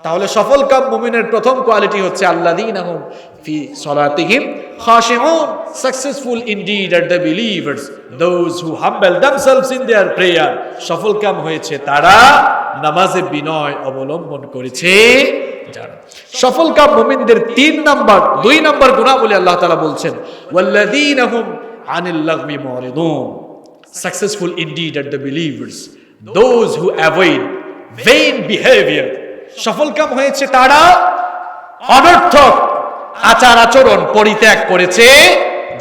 তাহলে সফল কাম মুমিনের প্রথম কোয়ালিটি হচ্ছে আল্লাযীনা হুম ফি সালাতিহিম খাশিউন। Successful indeed are the believers, those who humble themselves in their prayer. সফল কাম হয়েছে তারা নামাজে বিনয় অবলম্বন করেছে যারা। সফল কাম মুমিনদের 2 নাম্বার গুণাবলী আল্লাহ তাআলা বলছেন, ওয়াল্লাযীনা হুম আনিল লাগবি মুরিদুন। Successful indeed are the believers, those who avoid vain behavior. সফল কাম হয়েছে তারা অনর্থক আচার আচরণ পরিত্যাগ করেছে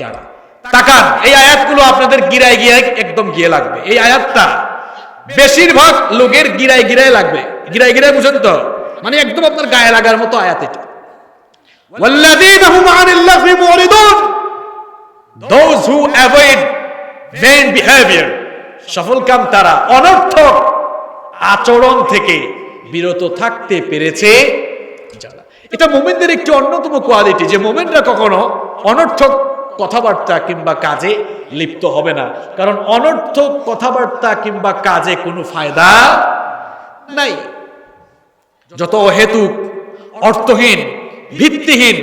যারা। তাকান, এই আয়াতগুলো আপনাদের গিরায় গিরায় একদম গিয়ে লাগবে। এই আয়াতটা বেশিরভাগ লোকের গিরায় গিরায় লাগবে। গিরায় গিরায় বুঝেন তো, মানে একদম আপনার গায়ে লাগার মতো আয়াত এটা। ওয়াল্লাযীনা হুম আনিল লাগবি মুরিদুন, those who avoid vain behavior. সফল কাম তারা অনর্থক আচরণ থেকে বিরত থাকতে পেরেছে যারা। এটা মুমিনদের একটি অন্যতম কোয়ালিটি, যে মুমিনরা কখনো অনর্থক কথাবার্তা কিংবা কাজে লিপ্ত হবে না। কারণ অনর্থক কথাবার্তা কিংবা কাজে কোনো ফায়দা নাই। যত অহেতুক, অর্থহীন, ভিত্তিহীন,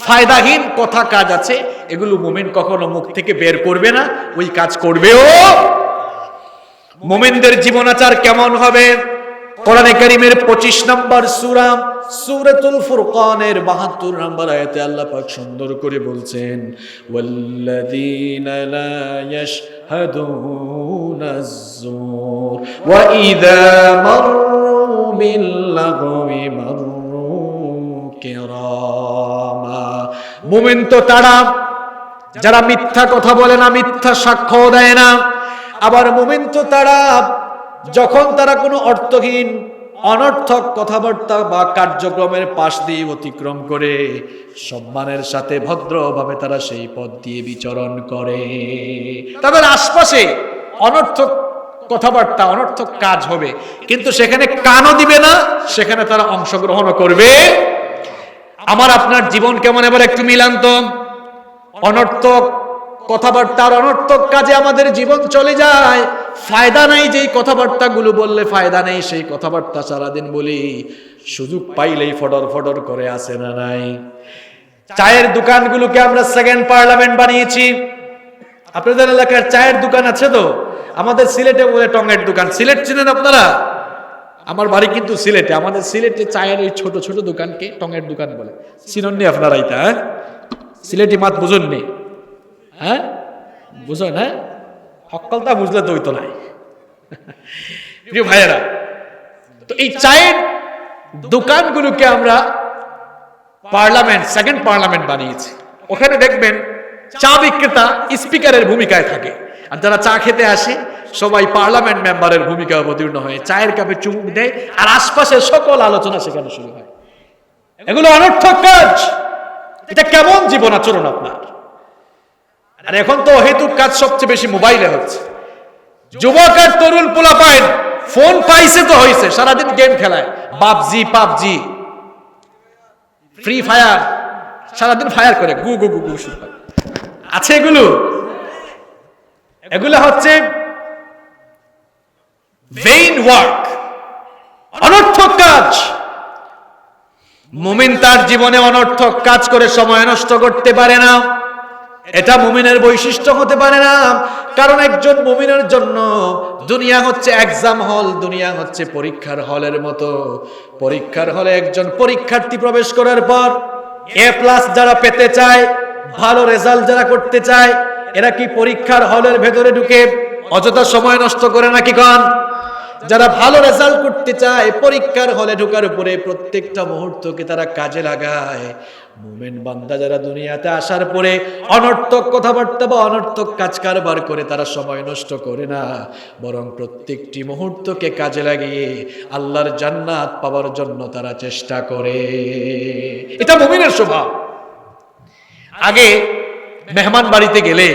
ফায়দাহীন কথা কাজ আছে, এগুলো মুমিন কখনো মুখ থেকে বের করবে না, ওই কাজ করবেও। মুমিনদের জীবনাচার কেমন হবে? কোরআনে কারীমের 25 নম্বর সূরা সূরাতুল ফুরকানের 72 নম্বর আয়াতে আল্লাহ পাক সুন্দর করে বলছেন, ওয়াল্লাযীনা লা ইয়াশহাদুনাজ যুর ওয়া ইযা মাররু বিল লাগবি মাররু কিরামা। মুমিন তো তারা যারা মিথ্যা কথা বলে না, মিথ্যা সাক্ষ্য দেয় না। আবার মুমিন তো তারা যখন তারা কোনো অর্থহীন, অনর্থক কথাবার্তা বা কার্যক্রমের পাশ দিয়ে অতিক্রম করে, সম্মানের সাথে ভদ্রভাবে তারা সেই পথ দিয়ে বিচরণ করে। তাদের আশপাশে অনর্থক কথাবার্তা, অনর্থক কাজ হবে, কিন্তু সেখানে কানও দিবে না, সেখানে তারা অংশগ্রহণ করবে আমার আপনার জীবন কেমন এবার একটু মিলান তো। অনর্থক কথাবার্তার অনর্থক কাজে আমাদের জীবন চলে যায়। ফায়দা নাই, যেই কথাবার্তাগুলো বললে ফায়দা নেই সেই কথাবার্তা সারাদিন বলি, সুযোগ পাইলেই ফডর ফডর করে আসে না নাই। চায়ের দোকানগুলোকে আমরা সেকেন্ড পার্লামেন্ট বানিয়েছি। আপনাদের এলাকার চায়ের দোকান আছে তো? আমাদের সিলেটে বলে টঙের দোকান। সিলেট চিনেন আপনারা? আমার বাড়ি কিন্তু সিলেটে। আমাদের সিলেটে চায়ের ওই ছোট ছোট দোকানকে টঙের দোকান বলে। চিনননি আপনারা এটা? হ্যাঁ, সিলেটি মাত বুঝুননি? হ্যাঁ বুঝুন। হ্যাঁ, হকালতা বুঝলে তো হইতো নাই। প্রিয় ভাইয়েরা, তো এই চায়ের দোকানগুলোকে আমরা পার্লামেন্ট, সেকেন্ড পার্লামেন্ট বানিয়েছি। ওখানে দেখবেন চা বিক্রেতা স্পিকারের ভূমিকায় থাকে, আর যারা চা খেতে আসে সবাই পার্লামেন্ট মেম্বারের ভূমিকা অবতীর্ণ হয়ে চায়ের কাপে চুমুক দেয়, আর আশপাশের সকল আলোচনা সেখানে শুরু হয়। এগুলো অনর্থক কাজ। এটা কেমন জীবন আচরণ আপনার? আর এখন তো অহেতুক কাজ সবচেয়ে বেশি মোবাইলে হচ্ছে। যুবক আর তরুণ পোলাপাইন ফোন পাইছে তো হইছে, সারাদিন গেম খেলায়, পাবজি, ফ্রি ফায়ার, সারাদিন ফায়ার করে গু গু গু গু শুরু করে। আছে এগুলো হচ্ছে ভেইন ওয়ার্ক, অনর্থক কাজ। মুমিন তার জীবনে অনর্থক কাজ করে সময় নষ্ট করতে পারে না। এটা মুমিনের বৈশিষ্ট্য হতে পারে না। কারণ একজন মুমিনের জন্য দুনিয়া হচ্ছে এক্সাম হল, দুনিয়া হচ্ছে পরীক্ষার হলের মতো। পরীক্ষার হলে একজন পরীক্ষার্থী প্রবেশ করার পর A+ যারা পেতে চায়, ভালো রেজাল্ট যারা করতে চায়, এরা কি পরীক্ষার হলের ভেতরে ঢুকে অযথা সময় নষ্ট করে নাকি কন? যারা ভালো রেজাল্ট করতে চায় পরীক্ষার হলে ঢোকার উপরে প্রত্যেকটা মুহূর্তকে তারা কাজে লাগায়। মুমিন বান্দা যারা দুনিয়াতে আসার পরে অনর্থক কথাবার্তা বা অনর্থক কাজ কারবার করে তারা সময় নষ্ট করে না, বরং প্রত্যেকটি মুহূর্তকে কাজে লাগিয়ে আল্লাহর জান্নাত পাওয়ার জন্য তারা চেষ্টা করে। এটা মুমিনের স্বভাব। আগে মেহমান বাড়িতে গেলে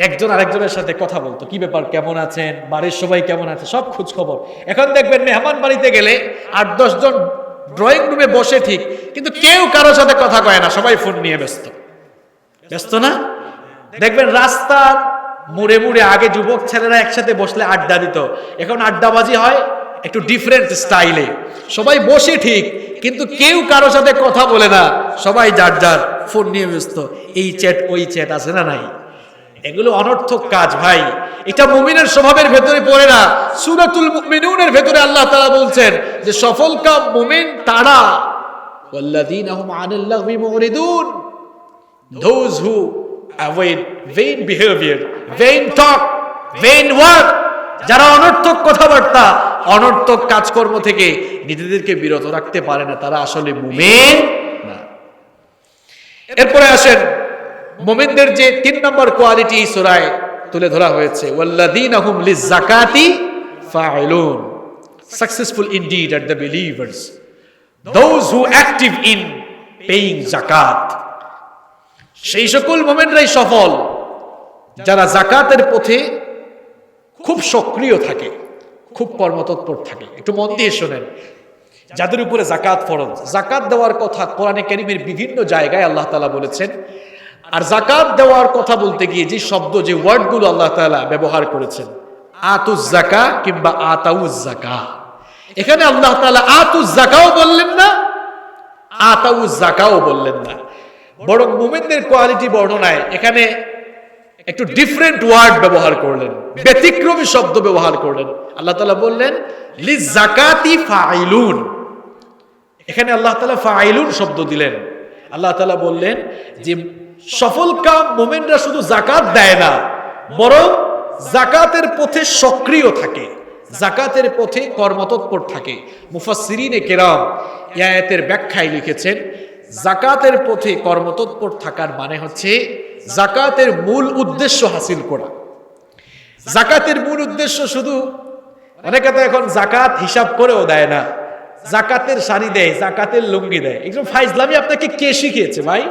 একজন আরেকজনের সাথে কথা বলতো, কি ব্যাপার, কেমন আছেন, বাড়ির সবাই কেমন আছে, সব খোঁজ খবর। এখন দেখবেন মেহমান বাড়িতে গেলে 8-10 জন ড্রয়িং রুমে বসে ঠিক, কিন্তু কেউ কারোর সাথে কথা কয় না, সবাই ফোন নিয়ে ব্যস্ত না? দেখবেন রাস্তার মুড়ে মুড়ে আগে যুবক ছেলেরা একসাথে বসলে আড্ডা দিত, এখন আড্ডাবাজি হয় একটু ডিফারেন্ট স্টাইলে। সবাই বসে ঠিক, কিন্তু কেউ কারোর সাথে কথা বলে না, সবাই যার যার ফোন নিয়ে ব্যস্ত। এই চ্যাট ওই চ্যাট, আছে না নাই? এগুলো অনর্থক কাজ ভাই। এটা মুমিনের স্বভাবের ভেতরে পড়ে না। সূরাতুল মুমিনুনের ভেতরে আল্লাহ তাআলা বলছেন যে সফলকাম মুমিন তারা, ওয়াল্লাযীনা হুম আনিল লাগবি মুরিদুন, those who avoid vain behavior, vain talk, vain work, যারা অনর্থক কথাবার্তা, অনর্থক কাজকর্ম থেকে নিজেদেরকে বিরত রাখতে পারে না, তারা আসলে মুমিন না। এরপরে আসেন মুমিনদের যে 3 নম্বর কোয়ালিটি সূরায় তুলে ধরা হয়েছে, ওয়াল্লাযীনা হুম লিয-যাকাতি ফাইলুন, successful indeed are the believers, those who active in paying zakat। সেই সকল মুমিনরাই সফল যারা যাকাতের পথে খুব সক্রিয় থাকে, খুব কর্মতৎপর থাকে। একটু মন দিয়ে শোনেন, যাদের উপরে যাকাত ফরজ, যাকাত দেওয়ার কথা কোরআনে কারীমের বিভিন্ন জায়গায় আল্লাহ তাআলা বলেছেন। আর যাকাত দেওয়ার কথা বলতে গিয়ে যে শব্দ, যে ওয়ার্ডগুলো আল্লাহ তাআলা ব্যবহার করেছেন, আতুজ যাকা কিংবা আতাউজ যাকা, এখানে আল্লাহ তাআলা আতুজ যাকাও বললেন না, আতাউজ যাকাও বললেন না, বরং মুমিনদের কোয়ালিটি বর্ণনায় এখানে একটু ডিফারেন্ট ওয়ার্ড ব্যবহার করলেন, ব্যতিক্রমী শব্দ ব্যবহার করলেন। আল্লাহ তাআলা বললেন লিয-যাকাতি ফাইলুন, এখানে আল্লাহ তাআলা ফাইলুন শব্দ দিলেন। আল্লাহ তাআলা বললেন যে সফলকাম মুমিনরা শুধু যাকাত দেয় না, বরং যাকাতের পথে সক্রিয় থাকে, যাকাতের পথে কর্মতৎপর থাকে। মুফাসসিরিনে কেরাম এই আয়াতের ব্যাখ্যায় লিখেছেন, যাকাতের পথে কর্মতৎপর থাকার মানে হচ্ছে যাকাতের মূল উদ্দেশ্য হাসিল করা। যাকাতের মূল উদ্দেশ্য শুধু, অনেকে তো এখন যাকাত হিসাব করেও দেয় না, যাকাতের শাড়ি দেয়, যাকাতের লুঙ্গি দেয়। একদম ফাইজলামি আপনাকে কে শিখিয়েছে ভাই?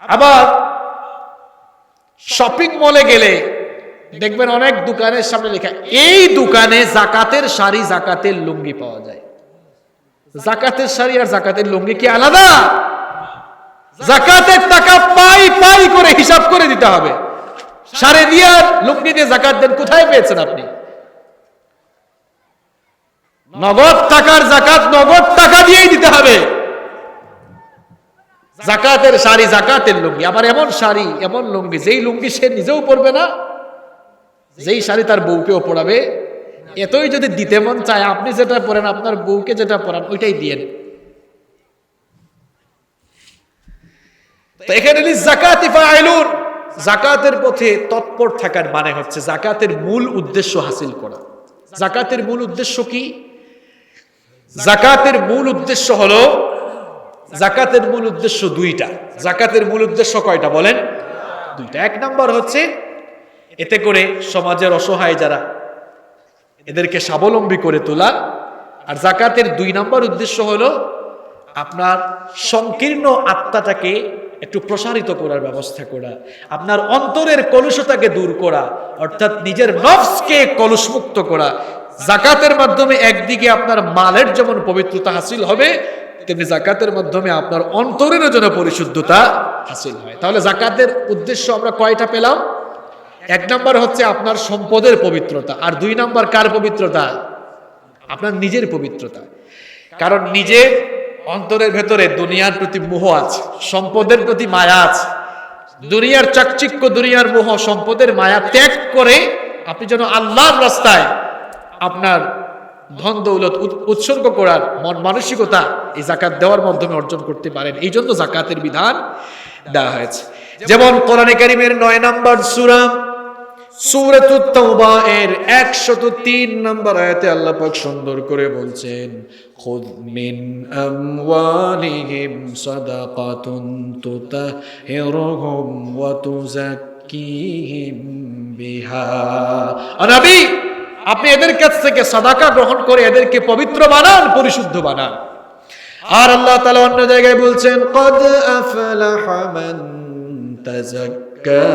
আবার শপিং মলে গেলে দেখবেন অনেক দোকানের সামনে লেখা, এই দোকানে যাকাতের শাড়ি, যাকাতের লুঙ্গি পাওয়া যায়। জাকাতের শাড়ি আর জাকাতের লুঙ্গি কি আলাদা? জাকাতের টাকা পাই পাই করে হিসাব করে দিতে হবে। শাড়ি দিয়ে আর লুঙ্গি দিয়ে জাকাত দেন, কোথায় পেয়েছেন আপনি? নগদ টাকার জাকাত নগদ টাকা দিয়েই দিতে হবে। জাকাতের শাড়ি জাকাতের লুঙ্গি, আবার এমন শাড়ি এমন লুঙ্গি যেই লুঙ্গি সে নিজেও পরবে না, যেই শাড়ি তার বউকেও পরাবে। এতই যদি দিতে মন চায়, আপনি যেটা পরেন আপনার বউকে যেটা পরান ওইটাই দিয়েন। তো এখানে জাকাতি ফাইলুন, জাকাতের পথে তৎপর থাকার মানে হচ্ছে জাকাতের মূল উদ্দেশ্য হাসিল করা। জাকাতের মূল উদ্দেশ্য কি? জাকাতের মূল উদ্দেশ্য হলো, জাকাতের মূল উদ্দেশ্য দুইটা। জাকাতের মূল উদ্দেশ্য কয়টা বলেন? দুইটা। এক নাম্বার হচ্ছে এতে করে সমাজের অসহায় যারা, এদেরকে স্বাবলম্বী করে তোলা। আর জাকাতের দুই নাম্বার উদ্দেশ্য হলো আপনার সংকীর্ণ আত্মাটাকে একটু প্রসারিত করার ব্যবস্থা করা, আপনার অন্তরের কলুষতাকে দূর করা, অর্থাৎ নিজের নফসকে কলুষমুক্ত করা। জাকাতের মাধ্যমে একদিকে আপনার মালের যেমন পবিত্রতা হাসিল হবে, তেমনি জাকাতের মাধ্যমে আপনার অন্তরেরও যেন পরিশুদ্ধতা হাসিল হয়। তাহলে জাকাতের উদ্দেশ্য আমরা কয়টা পেলাম? এক নাম্বার হচ্ছে আপনার সম্পদের পবিত্রতা, আর দুই নাম্বার কার পবিত্রতা? আপনার নিজের পবিত্রতা। কারণ নিজের অন্তরের ভেতরে দুনিয়ার প্রতি মোহ আছে, সম্পদের প্রতি মায়া আছে। দুনিয়ার চাকচিক্য, দুনিয়ার মোহ, সম্পদের মায়া ত্যাগ করে আপনি যেন আল্লাহর রাস্তায় আপনার ধন দৌলত উৎসর্গ করার মন মানসিকতা এই জাকাত দেওয়ার মাধ্যমে অর্জন করতে পারেন। এই জন্য জাকাতের বিধান দেওয়া হয়েছে। যেমন কোরআনে কারীমের 9 নম্বর সূরা সূরাতুত তাওবা এর 103 নম্বর আয়াতে আল্লাহ পাক সুন্দর করে বলছেন, খুদ মিন আমওয়ালিহিম সাদাকাতুন তুতাহিরুহুম ওয়া তুযাক্কিহিম বিহা। নবী, আপনি এদের কাছ থেকে সাদাকা গ্রহণ করে এদেরকে পবিত্র বানান, পরিশুদ্ধ বানান। আর আল্লাহ তাআলা অন্য জায়গায় বলছেন, ক্বাদ আফলাহা মান তাযাক্কা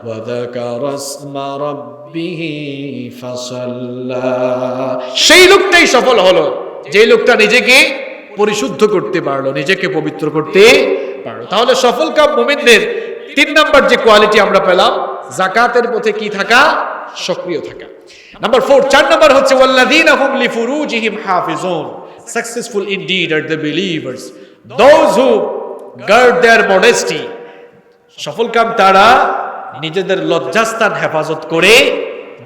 ওয়া যাকারা ইসমা রাব্বিহি ফাসাল্লা। সেই লোকটাই সফল হলো যে লোকটা নিজেকে পরিশুদ্ধ করতে পারলো, নিজেকে পবিত্র করতে পারলো। তাহলে সফল কাম মুমিনদের 3 নাম্বার যে কোয়ালিটি আমরা পেলাম, যাকাতের পথে কি থাকা? সক্রিয় থাকা। নাম্বার 4, 4 নাম্বার হচ্ছে ওয়াল্লাযীনা হুম লিফুরুজিহিম হাফিজুন। Successful indeed are the believers, those who guard their modesty. সফল কাম তারা নিজেদের লজ্জাস্থান হেফাজত করে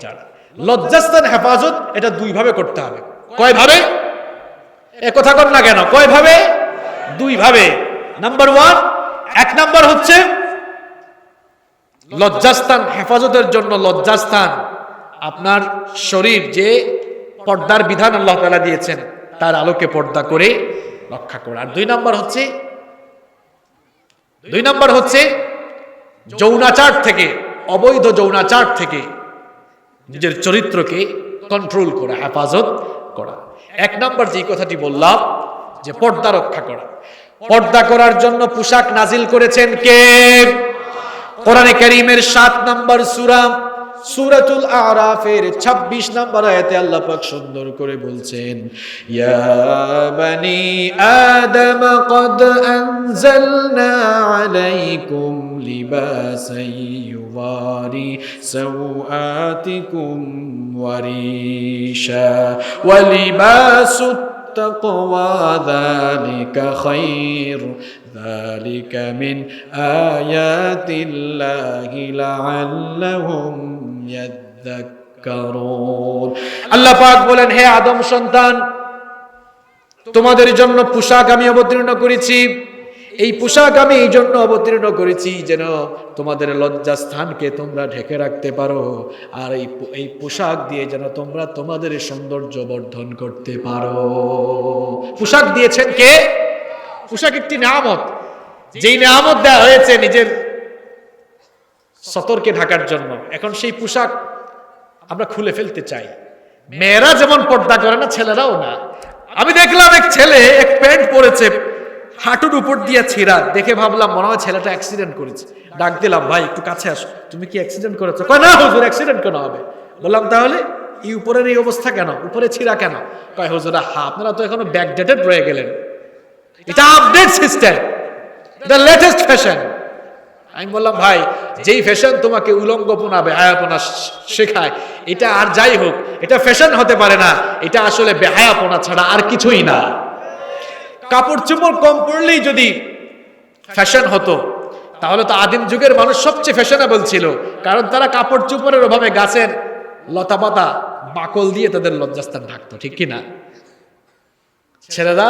যারা। লজ্জাস্থান হেফাজত এটা দুই ভাবে করতে হবে। কয় ভাবে? এ কথা কর না কেন? কয় ভাবে? দুই ভাবে। নাম্বার 1, 1 নাম্বার হচ্ছে লজ্জাস্থান হেফাজতের জন্য লজ্জাস্থান, আপনার শরীর যে পর্দার বিধান আল্লাহ তাআলা দিয়েছেন তার আলোকে পর্দা করে রক্ষা করা। আর 2 নাম্বার হচ্ছে যৌনাচার থেকে, অবৈধ যৌনাচার থেকে নিজের চরিত্রকে কন্ট্রোল করা, হেফাজত করা। 1 নাম্বার যে কথাটি বললাম যে পর্দা রক্ষা করা, পর্দা করার জন্য পোশাক নাজিল করেছেন কে? কোরআনে কারীমের 7 নম্বর সূরা সূরাতুল আরাফের 26 নম্বর আয়াতে আল্লাহ পাক সুন্দর করে বলছেন, ইয়া বানি আদম কদ আনজালনা আলাইকুম লিবাসান ইউওয়ারি সাওআতিকুম ওয়া রিশা ওয়া লিবাসুত তাকওয়া যালিকা খায়র যালিকা মিন আয়াতিল্লাহি লাআল্লাহুম ইয়াযাক্কারুন। আল্লাহ পাক বলেন, হে আদম সন্তান, তোমাদের জন্য পোশাক আমি অবতীর্ণ করেছি। এই পোশাক আমি এই জন্য অবতীর্ণ করেছি যেন তোমাদের লজ্জাস্থানকে তোমরা ঢেকে রাখতে পারো, আর এই পোশাক দিয়ে যেন তোমরা তোমাদের সৌন্দর্য বর্ধন করতে পারো। পোশাক দিয়েছেন কে? পোশাক একটি নিয়ামত, যেই নিয়ামত দেওয়া হয়েছে নিজের সতরকে ঢাকার জন্য। এখন সেই পোশাক আমরা খুলে ফেলতে চাই। মেয়েরা যেমন পর্দা করে না, ছেলেরাও না। আমি দেখলাম এক ছেলে এক প্যান্ট পরেছে, হাঁটুর উপর দিয়ে ছিঁড়া, দেখে ভাবলাম মনে হয় ছেলেটা অ্যাক্সিডেন্ট করেছে। ডাক দিলাম, ভাই একটু কাছে আসো, তুমি কি অ্যাক্সিডেন্ট করেছো? কয় না হুজুর, অ্যাক্সিডেন্ট কেন হবে? বললাম তাহলে এই উপরের এই অবস্থা কেন, উপরে ছিঁড়া কেন? কয় হুজুর আপনারা তো এখনো ব্যাকডেটেড রয়ে গেলেন, এটা update system, the latest fashion. আমি বললাম ভাই, যেই ফ্যাশন তোমাকে উলঙ্গপনা বেহায়াপনা শেখায়, এটা আর যাই হোক, এটা ফ্যাশন হতে পারে না, এটা আসলে বেহায়াপনা ছাড়া আর কিছুই না। কাপড় চোপড় কম পরলেই যদি ফ্যাশন হতো, তাহলে তো আদিম যুগের মানুষ সবচেয়ে ফ্যাশনেবল ছিল, কারণ তারা কাপড় চোপড়ের অভাবে গাছের লতা পাতা বাকল দিয়ে তাদের লজ্জাস্থান ঢাকতো, ঠিক কিনা? ছেলেরা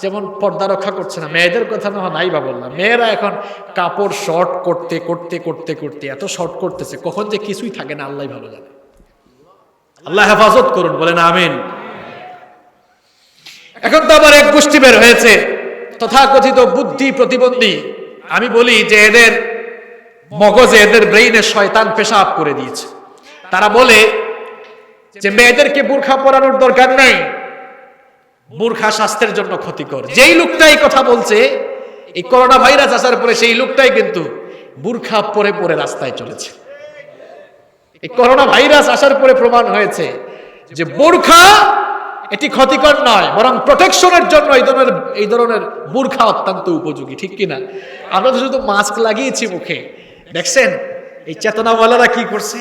যেমন পর্দা রক্ষা করছে না, মেয়েদের কথা না নাই বা বললাম, মেয়েরা এখন কাপড় শর্ট করতে করতে করতে করতে এত শর্ট করতেছে, কখন যে কিছুই থাকে না আল্লাহ ভালো জানে। আল্লাহ হেফাজত করুন, বলেন আমিন। এখন তো আবার এক গোষ্ঠী বের হয়েছে তথাকথিত বুদ্ধি প্রতিবন্ধী। আমি বলি যে এদের মগজে, এদের ব্রেইনে শয়তান পেশাব করে দিয়েছে। তারা বলে যে মেয়েদেরকে বোরখা পরানোর দরকার নাই, বোরখা স্বাস্থ্যের জন্য ক্ষতিকর। যেই লোকটাই কথা বলছে, এই করোনা ভাইরাস আসার পরে সেই লোকটাই কিন্তু বোরখা পরে পরে রাস্তায় চলেছে। এই করোনা ভাইরাস আসার পরে প্রমাণ হয়েছে যে বোরখা এটি ক্ষতিকর নয়, বরং প্রোটেকশনের জন্য এই ধরনের বোরখা অত্যন্ত উপযোগী, ঠিক কিনা? আমরা তো শুধু মাস্ক লাগিয়েছি মুখে, দেখছেন এই চেতনাওয়ালারা কি করছে?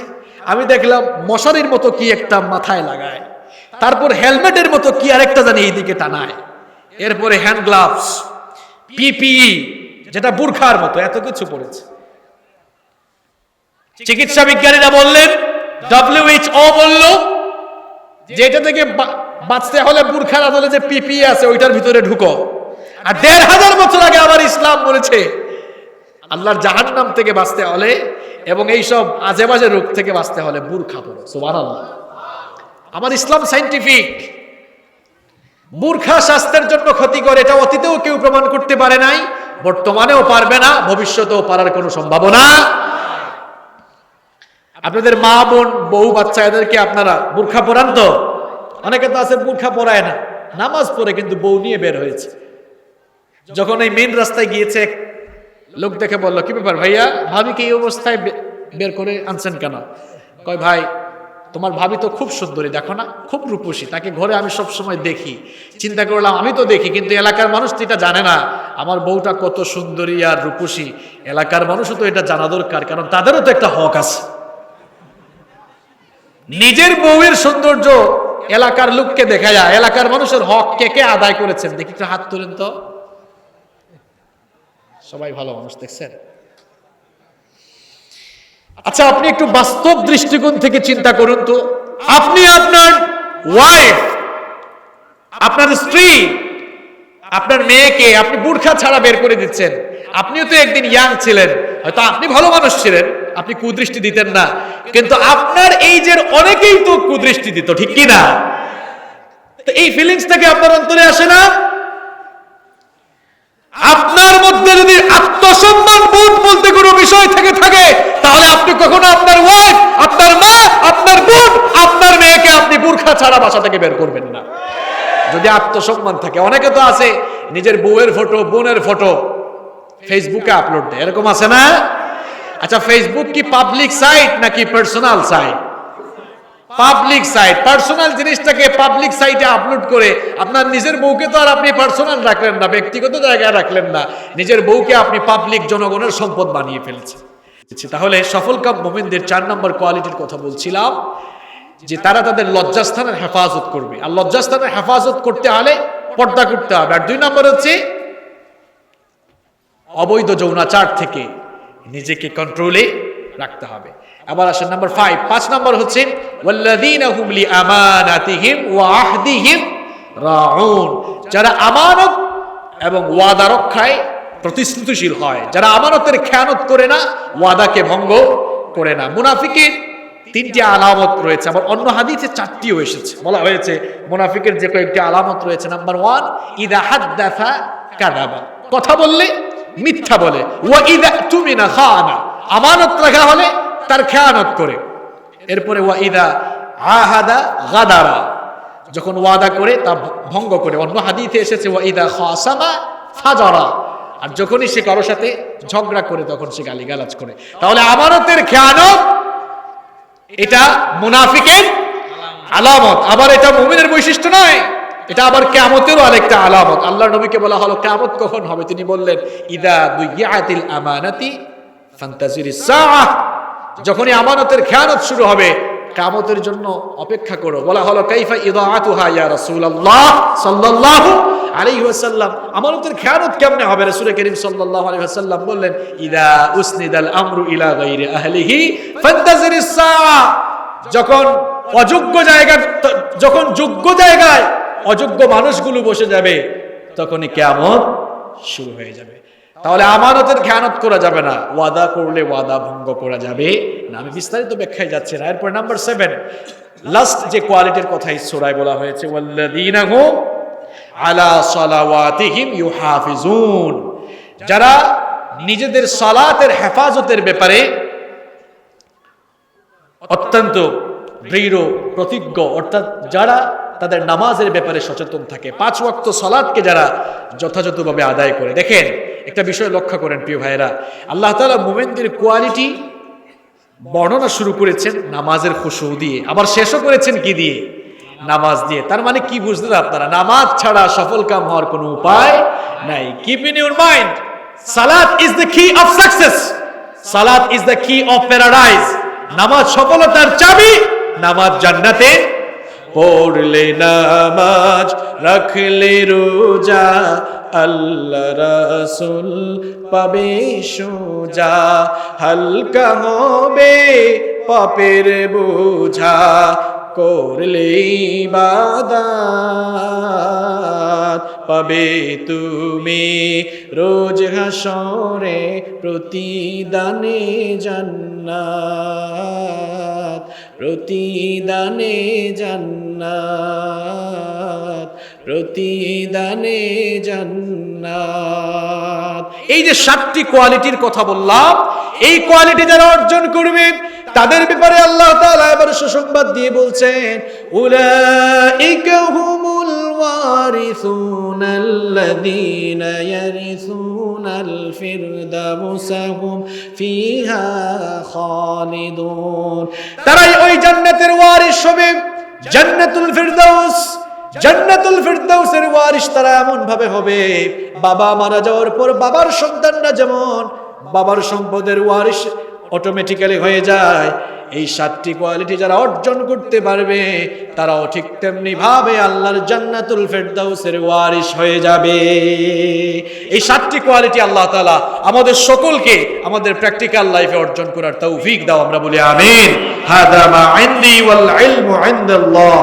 আমি দেখলাম মশারির মতো কি একটা মাথায় লাগায়, তারপর হেলমেটের মতো কি আরেকটা জানি এইদিকে টানায়, এরপরে হ্যান্ড গ্লাভস, পিপিই যেটা বোরখার মতো, এত কিছু পড়েছে। চিকিৎসা বিজ্ঞানীরা বললেন, WHO বলল যে এটা থেকে বাঁচতে হলে বোরখার আদলে যে পিপিই আছে ওইটার ভিতরে ঢুকো। আর ১৫০০ বছর আগে আবার ইসলাম বলেছে আল্লাহর জাহান্নাম থেকে বাঁচতে হলে এবং এইসব আজে বাজে রোগ থেকে বাঁচতে হলে বোরখা পরো। সুবহানাল্লাহ। আমার ইসলাম সাইন্টিফিক। বোরখা স্বাস্থ্যের জন্য ক্ষতিকর, এটা অতীতেও কেউ প্রমাণ করতে পারে নাই, বর্তমানেও পারবে না, ভবিষ্যতেও পারার কোনো সম্ভাবনা। আপনাদের মা বোন বউ বাচ্চা এদেরকে আপনারা বোরখা পরান তো? অনেকে তো আছে বোরখা পরায় না, নামাজ পড়ে কিন্তু বউ নিয়ে বের হয়েছে। যখন এই মেইন রাস্তায় গিয়েছে, লোক দেখে বলল, কি ব্যাপার ভাইয়া, ভাবিকে এই অবস্থায় বের করে আনছেন কেন? কয় ভাই তোমার ভাবি তো খুব সুন্দরী, দেখো না, খুব রূপসী, তাকে ঘরে আমি সব সময় দেখি। চিন্তা করলাম আমি তো দেখি, কিন্তু এলাকার মানুষ তো এটা জানে না আমার বউটা কত সুন্দরী আর রূপসী। এলাকার মানুষও তো এটা জানা দরকার, কারণ তাদেরও তো একটা হক আছে। নিজের বউয়ের সৌন্দর্য এলাকার লোককে দেখা যায়, এলাকার মানুষের হক কে কে আদায় করেছেন দেখি, একটু হাত তুলেন তো। সবাই ভালো মানুষ, দেখছেন? আচ্ছা, আপনি একটু বাস্তব দৃষ্টিকোণ থেকে চিন্তা করুন তো, আপনি আপনার ওয়াইফ, আপনার স্ত্রী, আপনার মেয়েকে আপনি বোরখা ছাড়া বের করে দিচ্ছেন। আপনিও তো একদিন ইয়াং ছিলেন, হয়তো আপনি ভালো মানুষ ছিলেন, আপনি কুদৃষ্টি দিতেন না, কিন্তু আপনার এই যে অনেকেই তো কুদৃষ্টি দিত, ঠিক কি না? তো এই ফিলিংসটাকে আপনার অন্তরে আসে না? আপনার মধ্যে যদি আত্মসম্মান বোধ বলতে কোনো বিষয় থেকে থাকে, তাহলে আপনি কখনো আপনার ওয়াইফ, আপনার মা, আপনার বোন, আপনার মেয়েকে আপনি বোরখা ছাড়া বাসা থেকে বের করবেন না, যদি আত্মসম্মান থাকে। অনেকে তো আছে নিজের বউয়ের ফটো, বোনের ফটো ফেসবুকে আপলোড দেয়, এরকম আছে না? আচ্ছা, ফেসবুক কি পাবলিক সাইট নাকি personal site? Public site. Personal জিনিসটাকে পাবলিক সাইটে আপলোড করে আপনার নিজের বউকে তো আর আপনি পার্সোনাল রাখলেন না, ব্যক্তিগত জায়গায় রাখলেন না, নিজের বউকে আপনি পাবলিক, জনগণের সম্পদ বানিয়ে ফেলছেন। তাহলে সফলকাম মুমিনদের 4 নম্বর কোয়ালিটির কথা বলছিলাম, যে তারা তাদের লজ্জাস্থানের হেফাজত করবে। আর লজ্জাস্থানের হেফাজত করতে হলে পর্দা করতে হবে। আর 2 নম্বর হচ্ছে অবৈধ যৌনাচার থেকে নিজেকে কন্ট্রোলে রাখতে হবে। আবার আসেন নাম্বার 5 নম্বর হচ্ছে ওয়াল্লাযীনা হুম লিআমানাতিহিম ওয়া আহদিহিম রাউন। যারা আমানত এবং ওয়াদা রক্ষায় প্রতিশ্রুতিশীল হয়, যারা আমানতের খেয়ানত করে না, ওয়াদাকে ভঙ্গ করে না। মুনাফিকের 3টি আলামত রয়েছে, আবার অন্য হাদিসে 4টিও এসেছে, বলা হয়েছে মুনাফিকের যে কয়েকটি আলামত রয়েছে। নাম্বার 1, ইযা হাদ্দাসা কাযাবা, কথা বললে মিথ্যা বলে। ওয়া ইযা তুমিনা খানা, আমানত রাখা হলে তার খেয়ানত করে। এরপরে ওয়া ইযা আহাদা গাদারা, যখন ওয়াদা করে তা ভঙ্গ করে। অন্য হাদিসে এসেছে ওয়া ইযা খাসামা ফাজারা, আর যখনই সে কারোর সাথে ঝগড়া করে তখন সে গালিগালাজ করে। তাহলে আমানতের খেয়ানত এটা মুনাফিকের আলামত। আবার এটা মুমিনের বৈশিষ্ট্য নয়, এটা আবার কিয়ামতেরও আরেকটা আলামত। আল্লাহর নবীকে বলা হলো কিয়ামত কখন হবে, তিনি বললেন ইদা দুইয়াতিল আমানাতি ফান্তাজিরিস সাআহ, যখনই আমানতের খেয়ানত শুরু হবে কিয়ামতের জন্য অপেক্ষা করো। বলা হলো কাইফা ইদাআতুহা ইয়া রাসূলুল্লাহ সাল্লাল্লাহু আলাইহি ওয়াসাল্লাম, আমানতের খেয়ানত কেমনে হবে? রাসূল করিম সাল্লাল্লাহু আলাইহি ওয়াসাল্লাম বললেন ইদা উসনিদাল আমরু ইলা গায়রি আহলিহি ফান্তাজিরিস সাআহ, যখন অযোগ্য জায়গা, যখন যোগ্য জায়গায় অযোগ্য মানুষগুলো বসে যাবে তখনই কিয়ামত শুরু হয়ে যাবে। তাহলে আমানতের খেয়ানত করা যাবে না, ওয়াদা করলে ওয়াদা ভঙ্গ করা যাবে না। আমি বিস্তারিত ব্যাখ্যায় যাচ্ছি না। এরপর নাম্বার 7, লাস্ট যে কোয়ালিটির কথা এই সূরায় বলা হয়েছে, ওয়াল্লাযীনা হুম আলা সালাওয়াতিহিম ইউহাফিজুন, যারা নিজেদের সালাতের হেফাজতের ব্যাপারে অত্যন্ত দৃঢ় প্রতিজ্ঞ, অর্থাৎ যারা তাদের নামাজের ব্যাপারে সচেতন থাকে, 5 ওয়াক্ত সালাতকে যারা যথাযথভাবে আদায় করে। দেখেন একটা বিষয় লক্ষ্য করেন প্রিয় ভাইরা, আল্লাহ তাআলা মুমিনদের কোয়ালিটি বর্ণনা শুরু করেছেন নামাজের খুশু দিয়ে, আবার শেষও করেছেন কি দিয়ে? নামাজ দিয়ে। তার মানে কি বুঝলেন আপনারা? নামাজ ছাড়া সফল কাম হওয়ার কোনো উপায় নাই। কিপ ইন ইউর মাইন্ড, সালাত ইজ দ্য কি অফ সাকসেস, সালাত ইজ দ্য কি অফ প্যারাডাইজ। নামাজ সফলতার চাবি, নামাজ জান্নাতে। পড়লে নামাজ, রাখলে রোজা, আল্লাহ রাসূল পাবে সোজা, হালকা হবে পাপের বোঝা, করলে ইবাদত পাবে তুমি রোজ হাসরে প্রতিদানে জান্নাত, প্রতিদানে জান্নাত, প্রতিদানে জান্নাত। এই যে 7টি কোয়ালিটির কথা বললাম, এই কোয়ালিটি যারা অর্জন করবে তাদের ব্যাপারে আল্লাহ তাআলা এবার সুসংবাদ দিয়ে বলছেন, উলাইকা হুমুল ওয়ারিসুনাল্লাযীনা ইয়ারিসুনাল ফিরদাউসা হুম ফিহা খালিদুন, তারাই ওই জান্নাতের ওয়ারিস হবে। জান্নাতুল ফিরদাউস, জান্নাতুল ফিরদাউসের ওয়ারিস তারা এমন ভাবে হবে, বাবা মারা যাওয়ার পর বাবার সন্তানরা যেমন বাবার সম্পদের ওয়ারিস অটোমেটিক্যালি হয়ে যায়, এই 7টি কোয়ালিটি যারা অর্জন করতে পারবে তারাও ঠিক তেমনি ভাবে আল্লাহর জান্নাতুল ফিরদাউসের ওয়ারিস হয়ে যাবে। এই 7টি কোয়ালিটি আল্লাহ তাআলা আমাদের সকলকে আমাদের প্র্যাকটিক্যাল লাইফে অর্জন করার তৌফিক দাও, আমরা বলি আমিন। হাদা মা ইনদি ওয়াল ইলমু ইনদাল্লাহ।